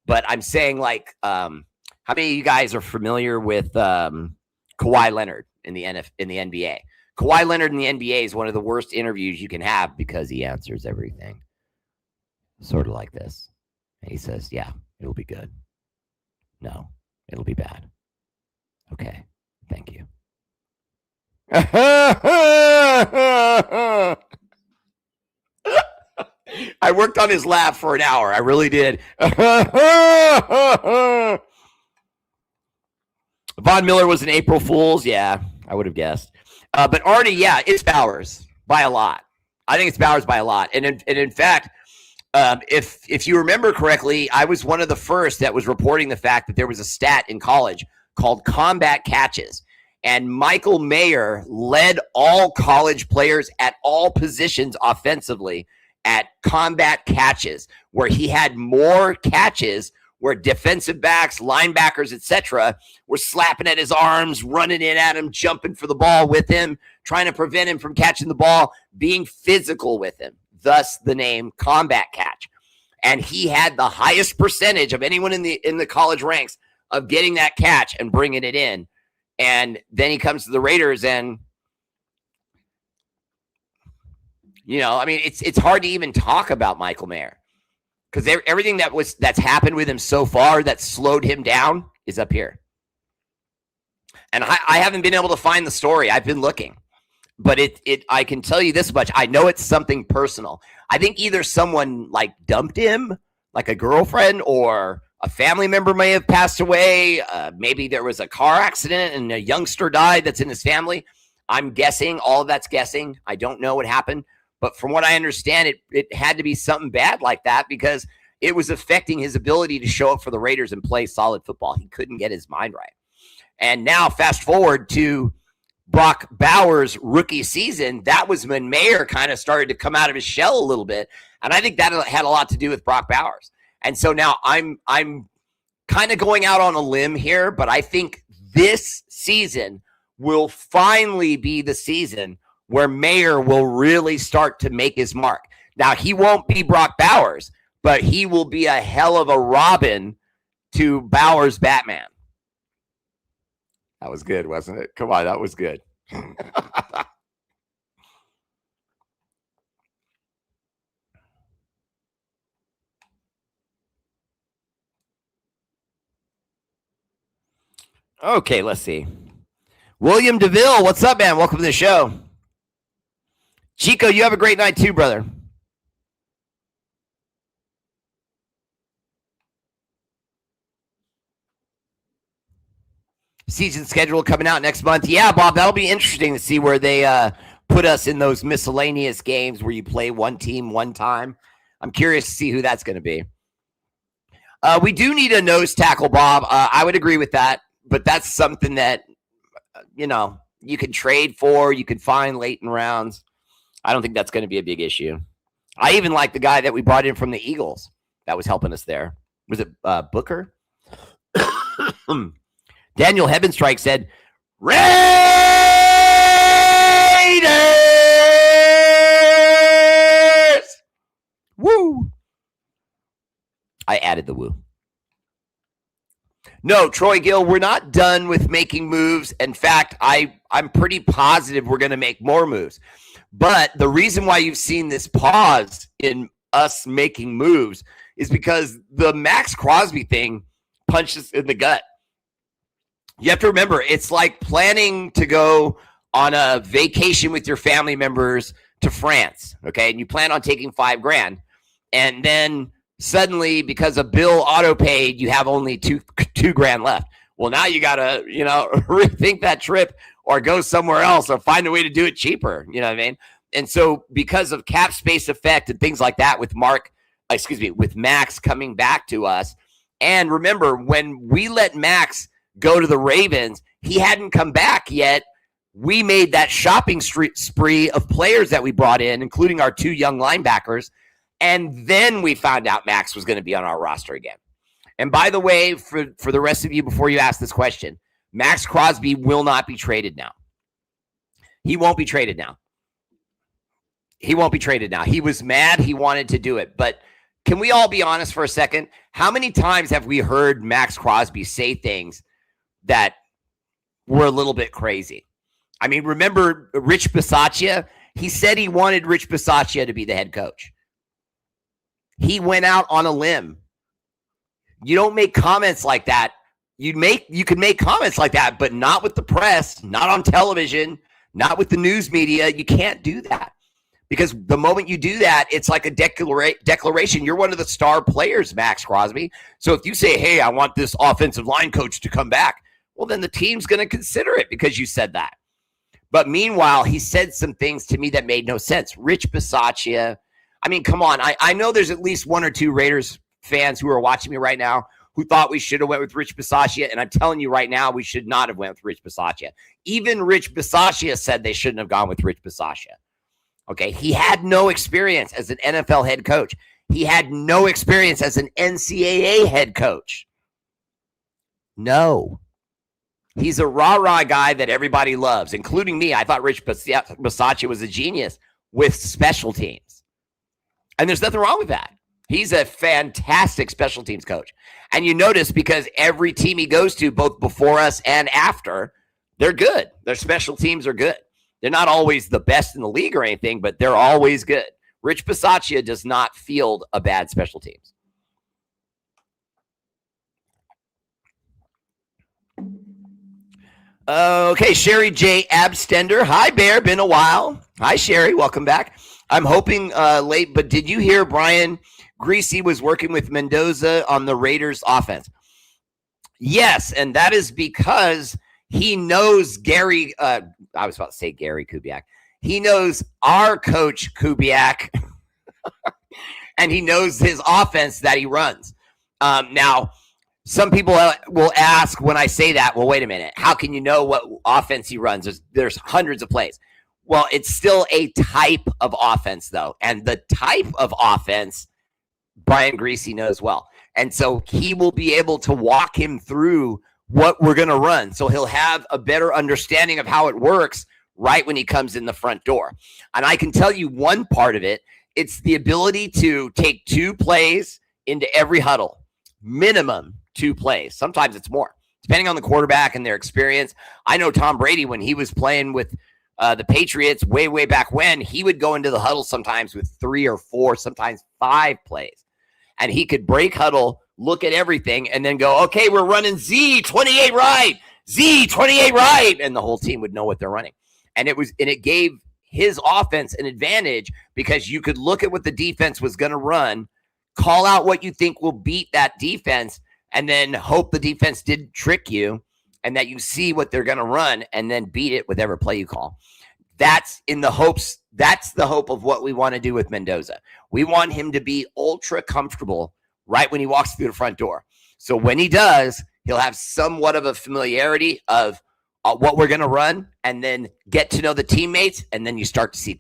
But I'm saying, like, how many of you guys are familiar with Kawhi Leonard in the NBA? Kawhi Leonard in the NBA is one of the worst interviews you can have because he answers everything sort of like this. And he says, yeah, it'll be good. No, it'll be bad. Okay, thank you. I worked on his laugh for an hour. I really did. Von Miller was an April Fool's. Yeah, I would have guessed. But Artie, yeah, it's Bowers by a lot. I think it's Bowers by a lot. And in fact, if you remember correctly, I was one of the first that was reporting the fact that there was a stat in college called combat catches. And Michael Mayer led all college players at all positions offensively at combat catches, where he had more catches where defensive backs, linebackers, etc., were slapping at his arms, running in at him, jumping for the ball with him, trying to prevent him from catching the ball, being physical with him. Thus the name combat catch. And he had the highest percentage of anyone in the college ranks of getting that catch and bringing it in. And then he comes to the Raiders and, it's hard to even talk about Michael Mayer because everything that's happened with him so far that slowed him down is up here. And I haven't been able to find the story. I've been looking, but I can tell you this much. I know it's something personal. I think either someone like dumped him, like a girlfriend, or a family member may have passed away. Maybe there was a car accident and a youngster died that's in his family. I'm guessing. All of that's guessing. I don't know what happened. But from what I understand, it had to be something bad like that because it was affecting his ability to show up for the Raiders and play solid football. He couldn't get his mind right. And now fast forward to Brock Bowers' rookie season. That was when Mayer kind of started to come out of his shell a little bit. And I think that had a lot to do with Brock Bowers. And so now I'm kind of going out on a limb here, but I think this season will finally be the season where Mayer will really start to make his mark. Now, he won't be Brock Bowers, but he will be a hell of a Robin to Bowers' Batman. That was good, wasn't it? Come on, that was good. Okay, let's see. William DeVille, what's up, man? Welcome to the show. Chico, you have a great night too, brother. Season schedule coming out next month. Yeah, Bob, that'll be interesting to see where they put us in those miscellaneous games where you play one team one time. I'm curious to see who that's going to be. We do need a nose tackle, Bob. I would agree with that, but that's something that, you can trade for, you can find late in rounds. I don't think that's going to be a big issue. I even like the guy that we brought in from the Eagles that was helping us there. Was it Booker? Daniel Heavenstrike said, Raiders! Woo! I added the woo. No, Troy Gill, we're not done with making moves. In fact, I'm pretty positive we're going to make more moves. But the reason why you've seen this pause in us making moves is because the Max Crosby thing punched us in the gut. You have to remember, it's like planning to go on a vacation with your family members to France, okay? And you plan on taking $5,000. And then suddenly, because a bill auto-paid, you have only $2,000 left. Well, now you got to, rethink that trip or go somewhere else or find a way to do it cheaper. You know what I mean? And so because of cap space effect and things like that with Max coming back to us. And remember, when we let Max go to the Ravens, he hadn't come back yet. We made that shopping spree of players that we brought in, including our 2 young linebackers. And then we found out Max was going to be on our roster again. And by the way, for the rest of you, before you ask this question, Max Crosby will not be traded now. He won't be traded now. He won't be traded now. He was mad. He wanted to do it. But can we all be honest for a second? How many times have we heard Max Crosby say things that were a little bit crazy? I mean, remember Rich Bisaccia? He said he wanted Rich Bisaccia to be the head coach. He went out on a limb. You don't make comments like that. You can make comments like that, but not with the press, not on television, not with the news media. You can't do that because the moment you do that, it's like a declaration. You're one of the star players, Max Crosby. So if you say, hey, I want this offensive line coach to come back, well, then the team's going to consider it because you said that. But meanwhile, he said some things to me that made no sense. Rich Bisaccia. I mean, come on. I know there's at least 1 or 2 Raiders fans who are watching me right now who thought we should have went with Rich Bisaccia, and I'm telling you right now, we should not have went with Rich Bisaccia. Even Rich Bisaccia said they shouldn't have gone with Rich Bisaccia. Okay, he had no experience as an NFL head coach. He had no experience as an NCAA head coach. No. He's a rah-rah guy that everybody loves, including me. I thought Rich Bisaccia was a genius with special teams. And there's nothing wrong with that. He's a fantastic special teams coach. And you notice because every team he goes to, both before us and after, they're good. Their special teams are good. They're not always the best in the league or anything, but they're always good. Rich Bisaccia does not field a bad special teams. Okay, Sherry J. Abstender. Hi, Bear. Been a while. Hi, Sherry. Welcome back. I'm hoping late, but did you hear Brian Greasy was working with Mendoza on the Raiders offense? Yes, and that is because he knows Gary. I was about to say Gary Kubiak. He knows our coach Kubiak, and he knows his offense that he runs. Now, some people will ask when I say that, well, wait a minute. How can you know what offense he runs? There's hundreds of plays. Well, it's still a type of offense, though. And the type of offense, Brian Greasy knows well. And so he will be able to walk him through what we're going to run. So he'll have a better understanding of how it works right when he comes in the front door. And I can tell you one part of it. It's the ability to take 2 plays into every huddle, minimum 2 plays. Sometimes it's more, depending on the quarterback and their experience. I know Tom Brady, when he was playing with the Patriots way back when, he would go into the huddle sometimes with 3 or 4, sometimes 5 plays. And he could break huddle, look at everything, and then go, okay, we're running Z, 28 right, Z28 right, and the whole team would know what they're running. And it gave his offense an advantage because you could look at what the defense was going to run, call out what you think will beat that defense, and then hope the defense did trick you and that you see what they're going to run and then beat it with every play you call. That's the hope of what we want to do with Mendoza. We want him to be ultra comfortable right when he walks through the front door. So when he does, he'll have somewhat of a familiarity of what we're going to run, and then get to know the teammates, and then you start to see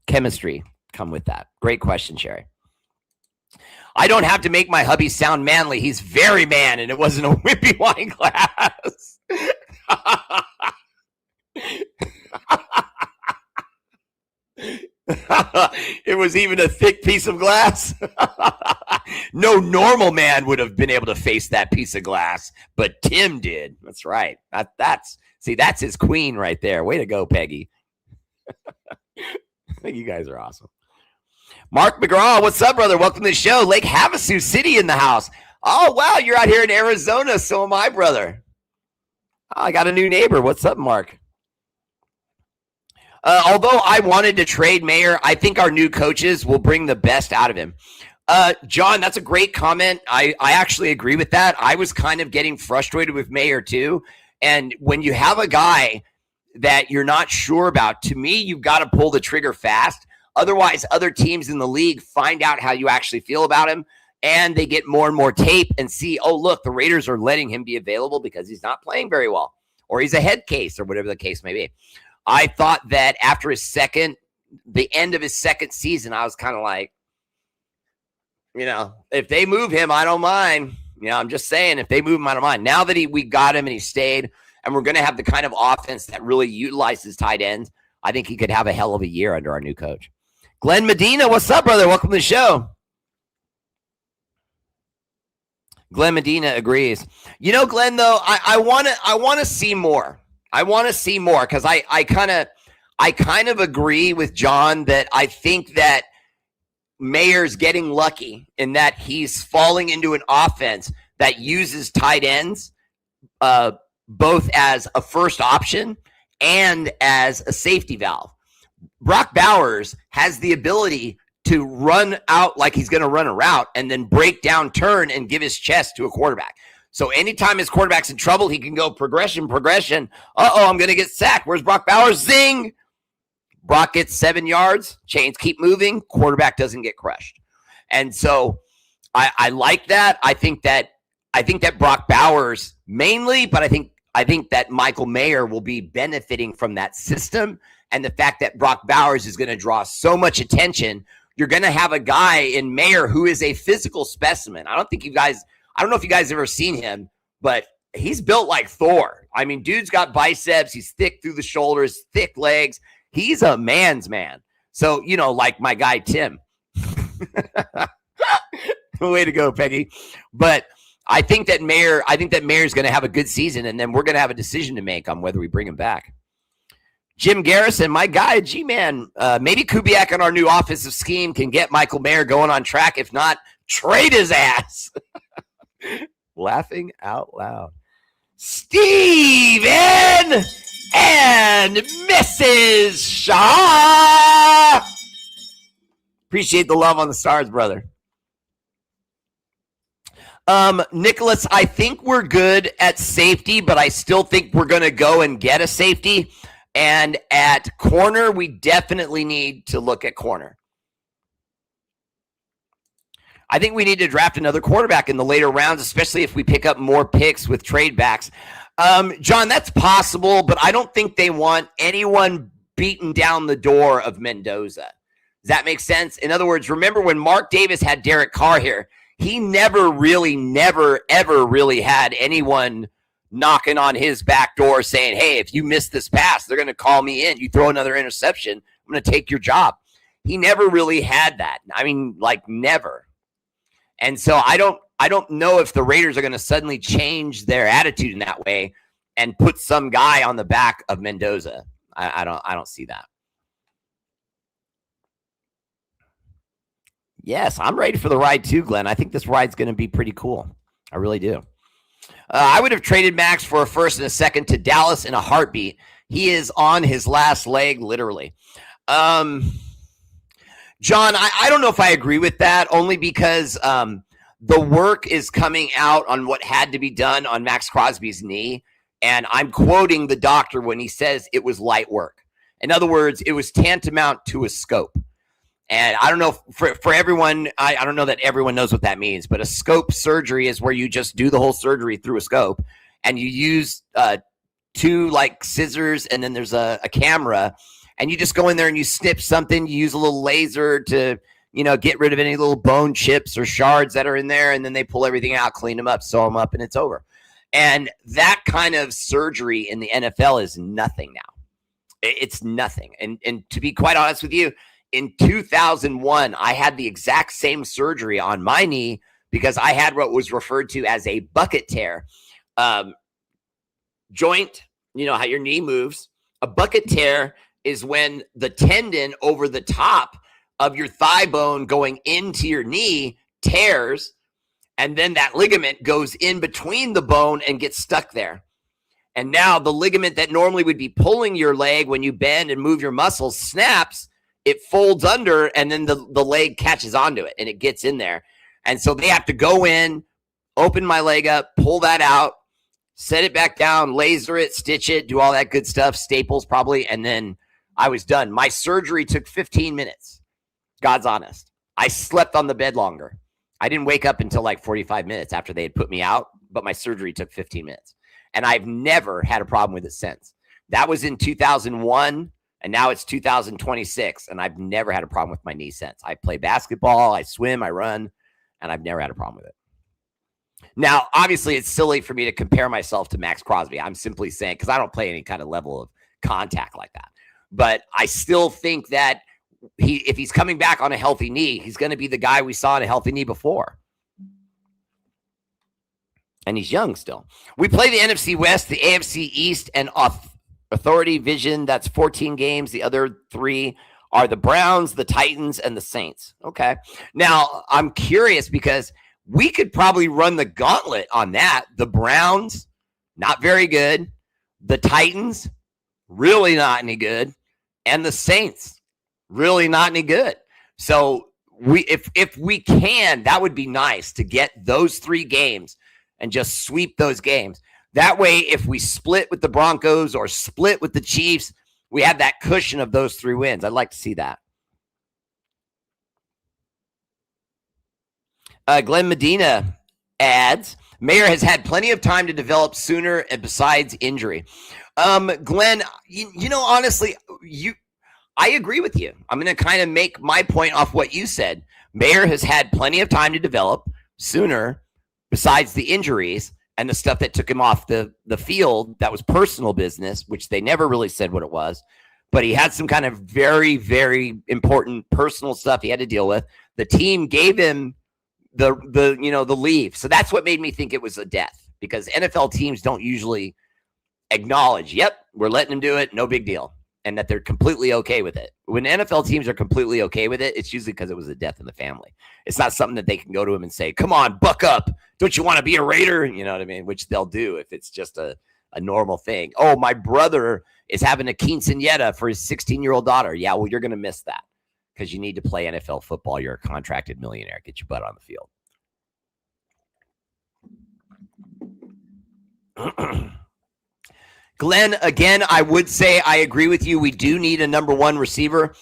chemistry come with that. Great question, Sherry. I don't have to make my hubby sound manly. He's very man, and it wasn't a whippy wine glass. It was even a thick piece of glass. No normal man would have been able to face that piece of glass, but Tim did. That's right. That's his queen right there. Way to go, Peggy. You guys are awesome. Mark McGraw, what's up, brother? Welcome to the show. Lake Havasu City in the house. Oh, wow, you're out here in Arizona. So am I, brother. Oh, I got a new neighbor. What's up, Mark? Although I wanted to trade Mayer, I think our new coaches will bring the best out of him. John, that's a great comment. I actually agree with that. I was kind of getting frustrated with Mayer too. And when you have a guy that you're not sure about, to me, you've got to pull the trigger fast. Otherwise, other teams in the league find out how you actually feel about him, and they get more and more tape and see, oh, look, the Raiders are letting him be available because he's not playing very well, or he's a head case, or whatever the case may be. I thought that after the end of his second season, I was kind of like, if they move him, I don't mind. I'm just saying, if they move him, I don't mind. Now that we got him and he stayed, and we're going to have the kind of offense that really utilizes tight ends, I think he could have a hell of a year under our new coach. Glenn Medina, what's up, brother? Welcome to the show. Glenn Medina agrees. Glenn, though, I want to see more. I want to see more because I kind of agree with John that I think that Mayer's getting lucky in that he's falling into an offense that uses tight ends both as a first option and as a safety valve. Brock Bowers has the ability to run out like he's going to run a route and then break down, turn, and give his chest to a quarterback. So anytime his quarterback's in trouble, he can go progression. Uh-oh, I'm going to get sacked. Where's Brock Bowers? Zing! Brock gets 7 yards. Chains keep moving. Quarterback doesn't get crushed. And so I like that. I think that Brock Bowers mainly, but I think that Michael Mayer will be benefiting from that system and the fact that Brock Bowers is going to draw so much attention. You're going to have a guy in Mayer who is a physical specimen. I don't know if you guys ever seen him, but he's built like Thor. I mean, dude's got biceps. He's thick through the shoulders, thick legs. He's a man's man. So, like my guy, Tim. Way to go, Peggy. But I think that Mayer's going to have a good season, and then we're going to have a decision to make on whether we bring him back. Jim Garrison, my guy, G-Man, maybe Kubiak on our new offensive scheme can get Michael Mayer going on track. If not, trade his ass. Laughing out loud. Steven and Mrs. Shaw. Appreciate the love on the stars, brother. Nicholas, I think we're good at safety, but I still think we're going to go and get a safety. And at corner, we definitely need to look at corner. I think we need to draft another quarterback in the later rounds, especially if we pick up more picks with trade backs. John, that's possible, but I don't think they want anyone beating down the door of Mendoza. Does that make sense? In other words, remember when Mark Davis had Derek Carr here, he never, ever really had anyone knocking on his back door saying, hey, if you miss this pass, they're going to call me in. You throw another interception, I'm going to take your job. He never really had that. I mean, like never. And so I don't know if the Raiders are going to suddenly change their attitude in that way and put some guy on the back of Mendoza. I don't see that. Yes, I'm ready for the ride too, Glenn. I think this ride's going to be pretty cool. I really do. I would have traded Max for a first and a second to Dallas in a heartbeat. He is on his last leg, literally. John, I don't know if I agree with that, only because the work is coming out on what had to be done on Max Crosby's knee. And I'm quoting the doctor when he says it was light work. In other words, it was tantamount to a scope. And I don't know for everyone, I don't know that everyone knows what that means, but a scope surgery is where you just do the whole surgery through a scope and you use two like scissors and then there's a camera and you just go in there and you snip something. You use a little laser to, get rid of any little bone chips or shards that are in there. And then they pull everything out, clean them up, sew them up, and it's over. And that kind of surgery in the NFL is nothing now. It's nothing. And to be quite honest with you, in 2001, I had the exact same surgery on my knee because I had what was referred to as a bucket tear. Joint, how your knee moves. A bucket tear is when the tendon over the top of your thigh bone going into your knee tears, and then that ligament goes in between the bone and gets stuck there. And now the ligament that normally would be pulling your leg when you bend and move your muscles snaps. It folds under, and then the leg catches onto it, and it gets in there. And so they have to go in, open my leg up, pull that out, set it back down, laser it, stitch it, do all that good stuff, staples probably, and then I was done. My surgery took 15 minutes. God's honest. I slept on the bed longer. I didn't wake up until like 45 minutes after they had put me out, but my surgery took 15 minutes. And I've never had a problem with it since. That was in 2001. And now it's 2026, and I've never had a problem with my knee since. I play basketball, I swim, I run, and I've never had a problem with it. Now, obviously, it's silly for me to compare myself to Max Crosby. I'm simply saying, because I don't play any kind of level of contact like that. But I still think that if he's coming back on a healthy knee, he's going to be the guy we saw on a healthy knee before. And he's young still. We play the NFC West, the AFC East, and Authority Vision, that's 14 games. The other 3 are the Browns, the Titans, and the Saints. Okay. Now, I'm curious because we could probably run the gauntlet on that. The Browns, not very good. The Titans, really not any good. And the Saints, really not any good. So if we can, that would be nice to get those 3 games and just sweep those games. That way, if we split with the Broncos or split with the Chiefs, we have that cushion of those 3 wins. I'd like to see that. Glenn Medina adds, Mayer has had plenty of time to develop sooner and besides injury. Glenn, honestly, I agree with you. I'm going to kind of make my point off what you said. Mayer has had plenty of time to develop sooner besides the injuries. And the stuff that took him off the field, that was personal business, which they never really said what it was. But he had some kind of very, very important personal stuff he had to deal with. The team gave him the leave. So that's what made me think it was a death, because NFL teams don't usually acknowledge, yep, we're letting him do it, no big deal, and that they're completely okay with it. When NFL teams are completely okay with it, it's usually because it was a death in the family. It's not something that they can go to him and say, come on, buck up. Don't you want to be a Raider? You know what I mean? Which they'll do if it's just a normal thing. Oh, my brother is having a quinceañera for his 16-year-old daughter. Yeah, well, you're going to miss that because you need to play NFL football. You're a contracted millionaire. Get your butt on the field. Glenn, again, I would say I agree with you. We do need a number 1 receiver,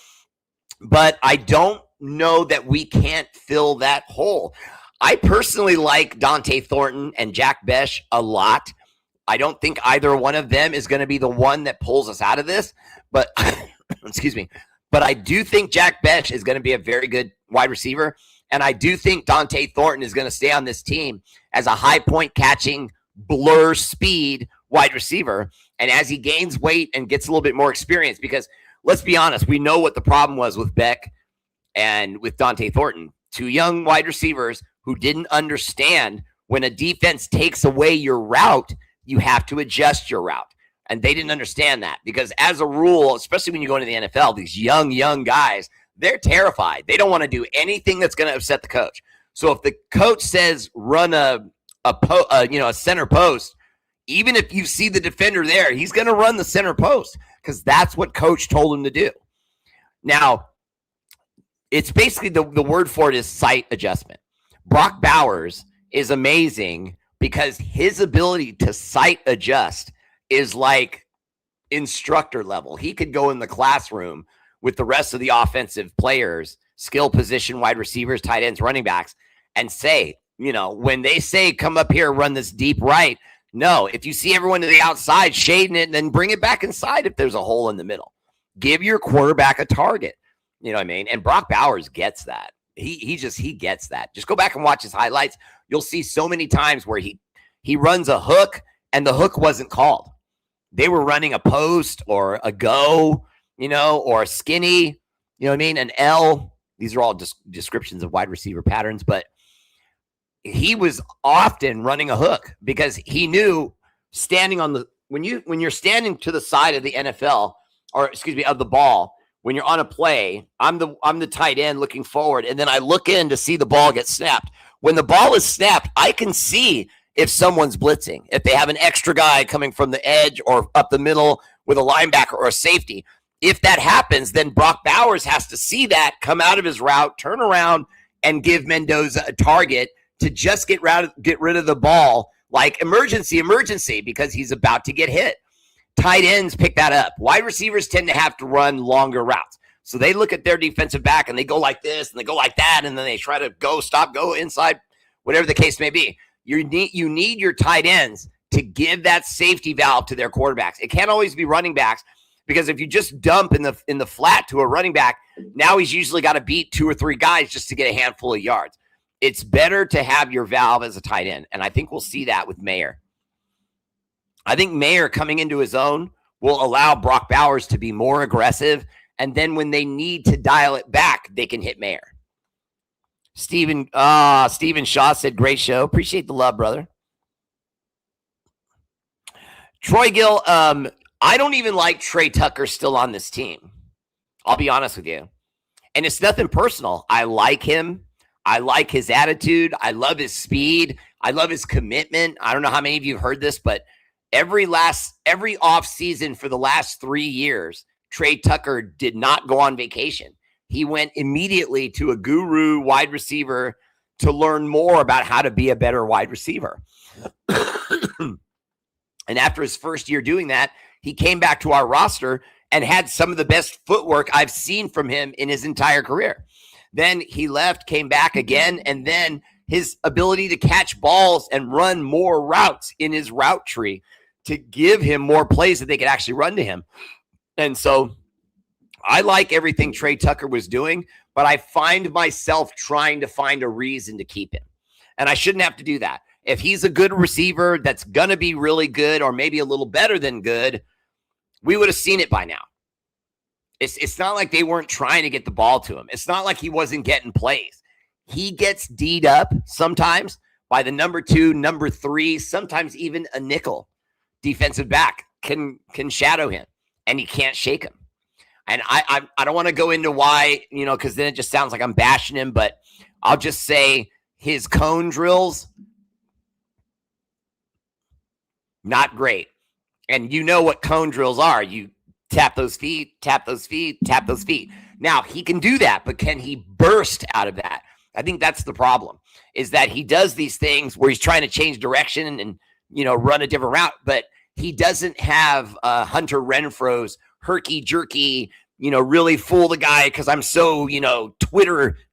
but I don't know that we can't fill that hole. I personally like Dante Thornton and Jack Besh a lot. I don't think either one of them is going to be the one that pulls us out of this, but excuse me. But I do think Jack Besh is going to be a very good wide receiver, and I do think Dante Thornton is going to stay on this team as a high point catching, blur speed wide receiver. And as he gains weight and gets a little bit more experience, because let's be honest, we know what the problem was with Beck and with Dante Thornton, 2 young wide receivers who didn't understand when a defense takes away your route, you have to adjust your route. And they didn't understand that because as a rule, especially when you go into the NFL, these young guys, they're terrified. They don't want to do anything that's going to upset the coach. So if the coach says run a a center post, even if you see the defender there, he's going to run the center post because that's what coach told him to do. Now, it's basically the word for it is sight adjustment. Brock Bowers is amazing because his ability to sight adjust is like instructor level. He could go in the classroom with the rest of the offensive players, skill position, wide receivers, tight ends, running backs, and say, when they say, come up here, run this deep right, no, if you see everyone to the outside shading it, then bring it back inside if there's a hole in the middle. Give your quarterback a target. You know what I mean? And Brock Bowers gets that. He gets that. Just go back and watch his highlights. You'll see so many times where he runs a hook and the hook wasn't called. They were running a post or a go, or a skinny, you know what I mean? An L. These are all descriptions of wide receiver patterns, but he was often running a hook because he knew standing on when you're standing to the side of the NFL, of the ball, when you're on a play, I'm the tight end looking forward, and then I look in to see the ball get snapped. When the ball is snapped, I can see if someone's blitzing, if they have an extra guy coming from the edge or up the middle with a linebacker or a safety. If that happens, then Brock Bowers has to see that, come out of his route, turn around, and give Mendoza a target to just get rid of the ball, like emergency, because he's about to get hit. Tight ends pick that up. Wide receivers tend to have to run longer routes. So they look at their defensive back and they go like this and they go like that, and then they try to go inside, whatever the case may be. You need your tight ends to give that safety valve to their quarterbacks. It can't always be running backs, because if you just dump in the flat to a running back, now he's usually got to beat 2 or 3 guys just to get a handful of yards. It's better to have your valve as a tight end, and I think we'll see that with Mayer. I think Mayer coming into his own will allow Brock Bowers to be more aggressive, and then when they need to dial it back, they can hit Mayer. Steven Shaw said, great show. Appreciate the love, brother. Troy Gill, I don't even like Trey Tucker still on this team. I'll be honest with you. And it's nothing personal. I like him. I like his attitude. I love his speed. I love his commitment. I don't know how many of you have heard this, but every off season for the last 3 years, Trey Tucker did not go on vacation. He went immediately to a guru wide receiver to learn more about how to be a better wide receiver. And after his first year doing that, he came back to our roster and had some of the best footwork I've seen from him in his entire career. Then he left, came back again, and then his ability to catch balls and run more routes in his route tree to give him more plays that they could actually run to him. And so I like everything Trey Tucker was doing, but I find myself trying to find a reason to keep him. And I shouldn't have to do that. If he's a good receiver that's going to be really good or maybe a little better than good, we would have seen it by now. It's not like they weren't trying to get the ball to him. It's not like he wasn't getting plays. He gets D'd up sometimes by the number 2, number 3, sometimes even a nickel defensive back can shadow him, and he can't shake him. And I don't want to go into why, because then it just sounds like I'm bashing him, but I'll just say his cone drills, not great. And you know what cone drills are. You tap those feet, tap those feet, tap those feet. Now, he can do that, but can he burst out of that? I think that's the problem, is that he does these things where he's trying to change direction and run a different route, but he doesn't have Hunter Renfro's herky-jerky, really fool the guy because I'm so,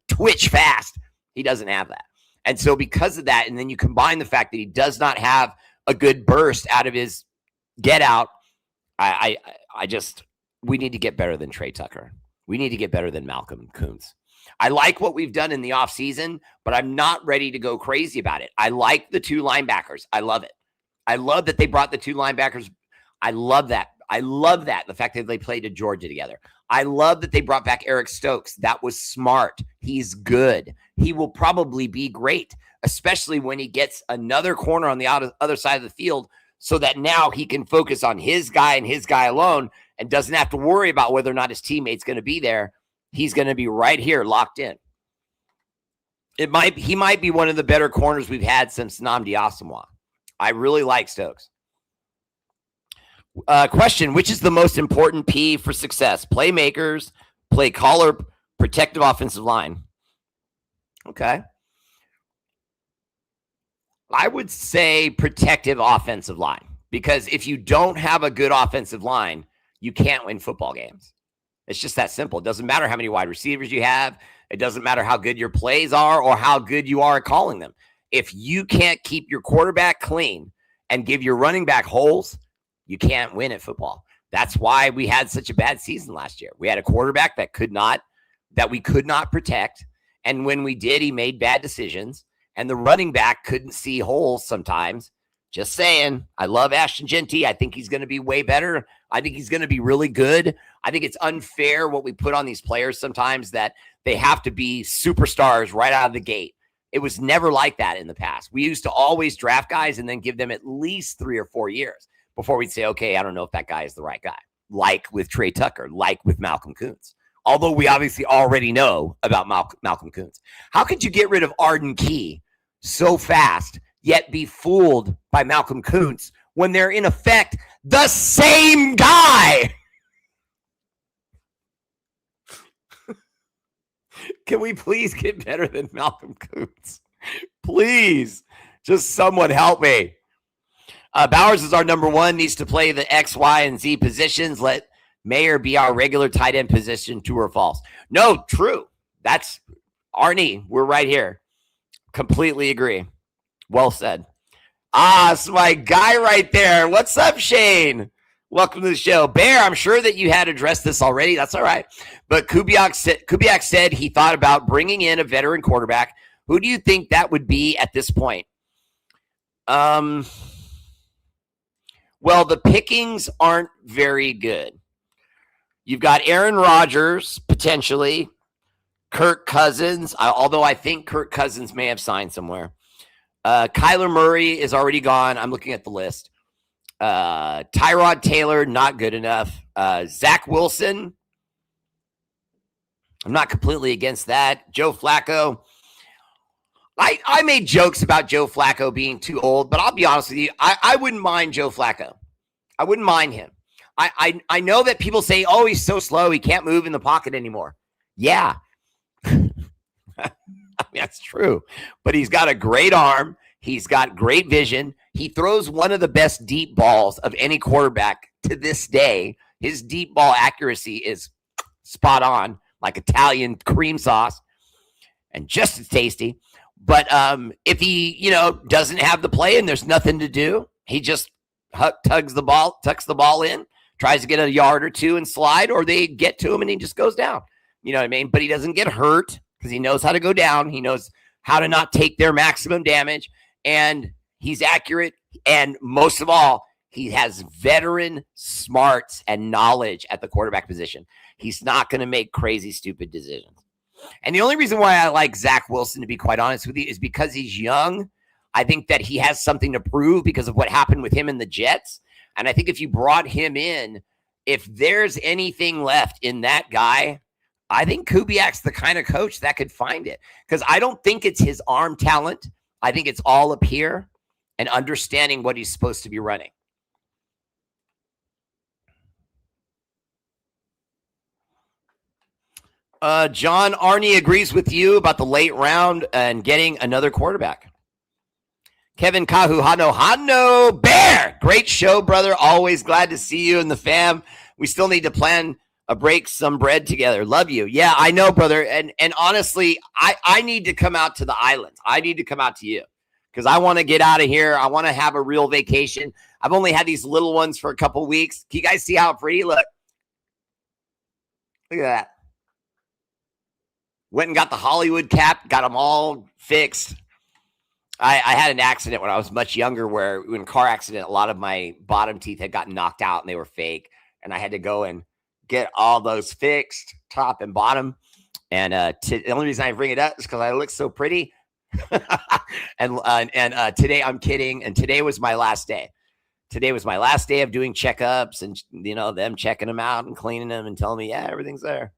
Twitch fast. He doesn't have that. And so because of that, and then you combine the fact that he does not have a good burst out of his get out, we need to get better than Trey Tucker. We need to get better than Malcolm Kuntz. I like what we've done in the offseason, but I'm not ready to go crazy about it. I like the 2 linebackers. I love it. I love that they brought the 2 linebackers. I love that. The fact that they played at Georgia together. I love that they brought back Eric Stokes. That was smart. He's good. He will probably be great, especially when he gets another corner on the other side of the field, so that now he can focus on his guy and his guy alone and doesn't have to worry about whether or not his teammate's going to be there. He's going to be right here locked in. He might be one of the better corners we've had since Nnamdi Asomugha. I really like Stokes. Question: which is the most important P for success? Playmakers, play caller, protective offensive line. Okay. I would say protective offensive line, because if you don't have a good offensive line, you can't win football games. It's just that simple. It doesn't matter how many wide receivers you have. It doesn't matter how good your plays are or how good you are at calling them. If you can't keep your quarterback clean and give your running back holes, you can't win at football. That's why we had such a bad season last year. We had a quarterback that we could not protect. And when we did, he made bad decisions. And the running back couldn't see holes sometimes. Just saying. I love Ashton Jeanty. I think he's going to be way better. I think he's going to be really good. I think it's unfair what we put on these players sometimes, that they have to be superstars right out of the gate. It was never like that in the past. We used to always draft guys and then give them at least 3 or 4 years before we'd say, okay, I don't know if that guy is the right guy. Like with Trey Tucker, like with Malcolm Kuntz. Although we obviously already know about Malcolm Kuntz. How could you get rid of Arden Key so fast, yet be fooled by Malcolm Kuntz when they're in effect the same guy? Can we please get better than Malcolm Kuntz? Please, just someone help me. Bowers is our number one, needs to play the X, Y, and Z positions. Let Mayer be our regular tight end position, true or false? No, true. That's Arnie. We're right here. Completely agree. Well said. It's my guy right there. What's up, Shane? Welcome to the show. Bear, I'm sure that you had addressed this already. That's all right. But Kubiak said he thought about bringing in a veteran quarterback. Who do you think that would be at this point? Well, the pickings aren't very good. You've got Aaron Rodgers, potentially. Kirk Cousins, although I think Kirk Cousins may have signed somewhere. Kyler Murray is already gone. I'm looking at the list. Tyrod Taylor, not good enough. Zach Wilson, I'm not completely against that. Joe Flacco. I made jokes about Joe Flacco being too old, but I'll be honest with you. I wouldn't mind Joe Flacco. I wouldn't mind him. I know that people say, oh, he's so slow, he can't move in the pocket anymore. Yeah. That's true. But he's got a great arm. He's got great vision. He throws one of the best deep balls of any quarterback to this day. His deep ball accuracy is spot on, like Italian cream sauce, and just as tasty. But if he, doesn't have the play and there's nothing to do, he just tucks the ball in, tries to get a yard or two and slide, or they get to him and he just goes down. You know what I mean? But he doesn't get hurt because he knows how to go down. He knows how to not take their maximum damage, and he's accurate. And most of all, he has veteran smarts and knowledge at the quarterback position. He's not going to make crazy, stupid decisions. And the only reason why I like Zach Wilson, to be quite honest with you, is because he's young. I think that he has something to prove because of what happened with him in the Jets. And I think if you brought him in, if there's anything left in that guy, I think Kubiak's the kind of coach that could find it. Because I don't think it's his arm talent. I think it's all up here and understanding what he's supposed to be running. John Arnie agrees with you about the late round and getting another quarterback. Kevin Kahu, Hano, Bear. Great show, brother. Always glad to see you and the fam. We still need to plan break some bread together. Love you. Yeah, I know, brother. And honestly, I need to come out to the islands. I need to come out to you because I want to get out of here. I want to have a real vacation. I've only had these little ones for a couple weeks. Can you guys see how pretty? Look at that. Went and got the Hollywood cap, got them all fixed. I had an accident when I was much younger where in a car accident, a lot of my bottom teeth had gotten knocked out and they were fake. And I had to go and get all those fixed, top and bottom. And the only reason I bring it up is because I look so pretty. and today, I'm kidding. And today was my last day. Today was my last day of doing checkups and, them checking them out and cleaning them and telling me, yeah, everything's there.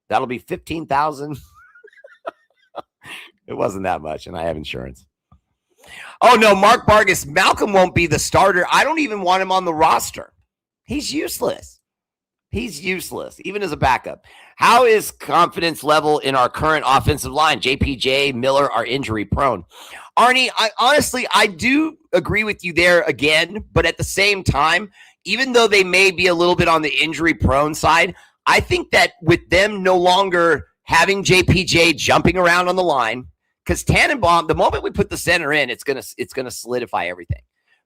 That'll be $15,000. It wasn't that much, and I have insurance. Oh, no, Mark Vargas, Malcolm won't be the starter. I don't even want him on the roster. He's useless. He's useless, even as a backup. How is confidence level in our current offensive line? JPJ, Miller are injury prone. Arnie, I do agree with you there again, but at the same time, even though they may be a little bit on the injury prone side, I think that with them no longer having JPJ jumping around on the line, because Tannenbaum, the moment we put the center in, it's gonna solidify everything.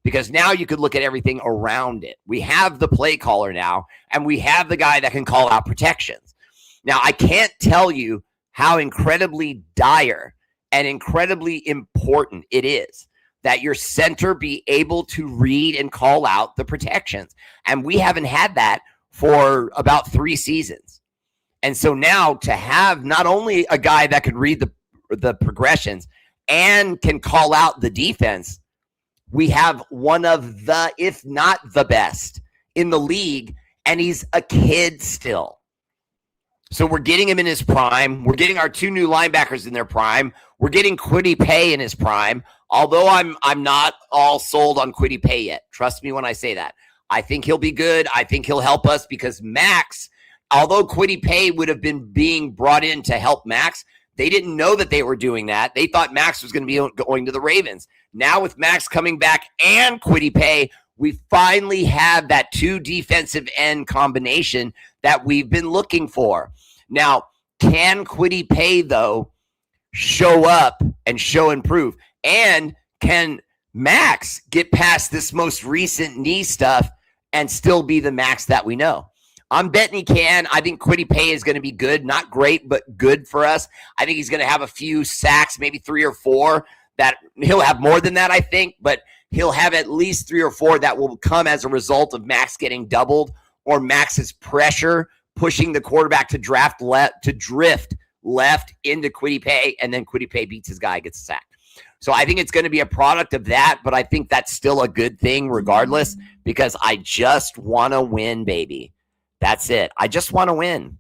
Because now you could look at everything around it. We have the play caller now, and we have the guy that can call out protections. Now, I can't tell you how incredibly dire and incredibly important it is that your center be able to read and call out the protections. And we haven't had that for about 3 seasons. And so now to have not only a guy that can read the progressions and can call out the defense, we have one of the, if not the best in the league, and he's a kid still. So we're getting him in his prime. We're getting our 2 new linebackers in their prime. We're getting Kwity Paye in his prime, although I'm not all sold on Kwity Paye yet. Trust me when I say that. I think he'll be good. I think he'll help us because Max, although Kwity Paye would have been being brought in to help Max, they didn't know that they were doing that. They thought Max was going to be going to the Ravens. Now with Max coming back and Kwity Paye, we finally have that 2 defensive end combination that we've been looking for. Now, can Kwity Paye, though, show up and show improve? And can Max get past this most recent knee stuff and still be the Max that we know? I'm betting he can. I think Kwity Paye is going to be good. Not great, but good for us. I think he's going to have a few sacks, maybe 3 or 4. That he'll have more than that, I think, but he'll have at least 3 or 4 that will come as a result of Max getting doubled or Max's pressure pushing the quarterback to drift left into Kwity Paye, and then Kwity Paye beats his guy, gets a sack. So I think it's going to be a product of that, but I think that's still a good thing regardless because I just want to win, baby. That's it. I just want to win.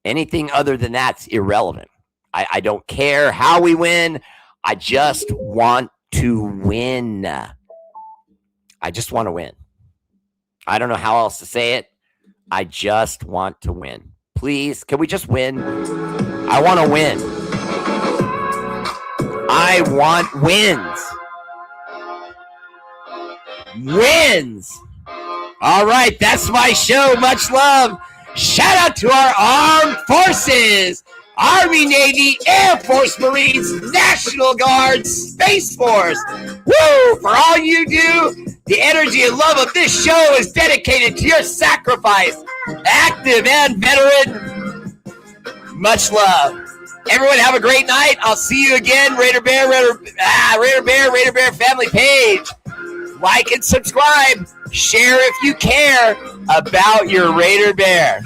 Anything other than that's irrelevant. I don't care how we win. I just want to win. I just want to win. I don't know how else to say it. I just want to win. Please, can we just win? I want to win. I want wins. Wins. All right, that's my show. Much love. Shout out to our armed forces. Army, Navy, Air Force, Marines, National Guard, Space Force. Woo! For all you do, the energy and love of this show is dedicated to your sacrifice, active and veteran. Much love. Everyone have a great night. I'll see you again. Raider Bear family page. Like and subscribe. Share if you care about your Raider Bear.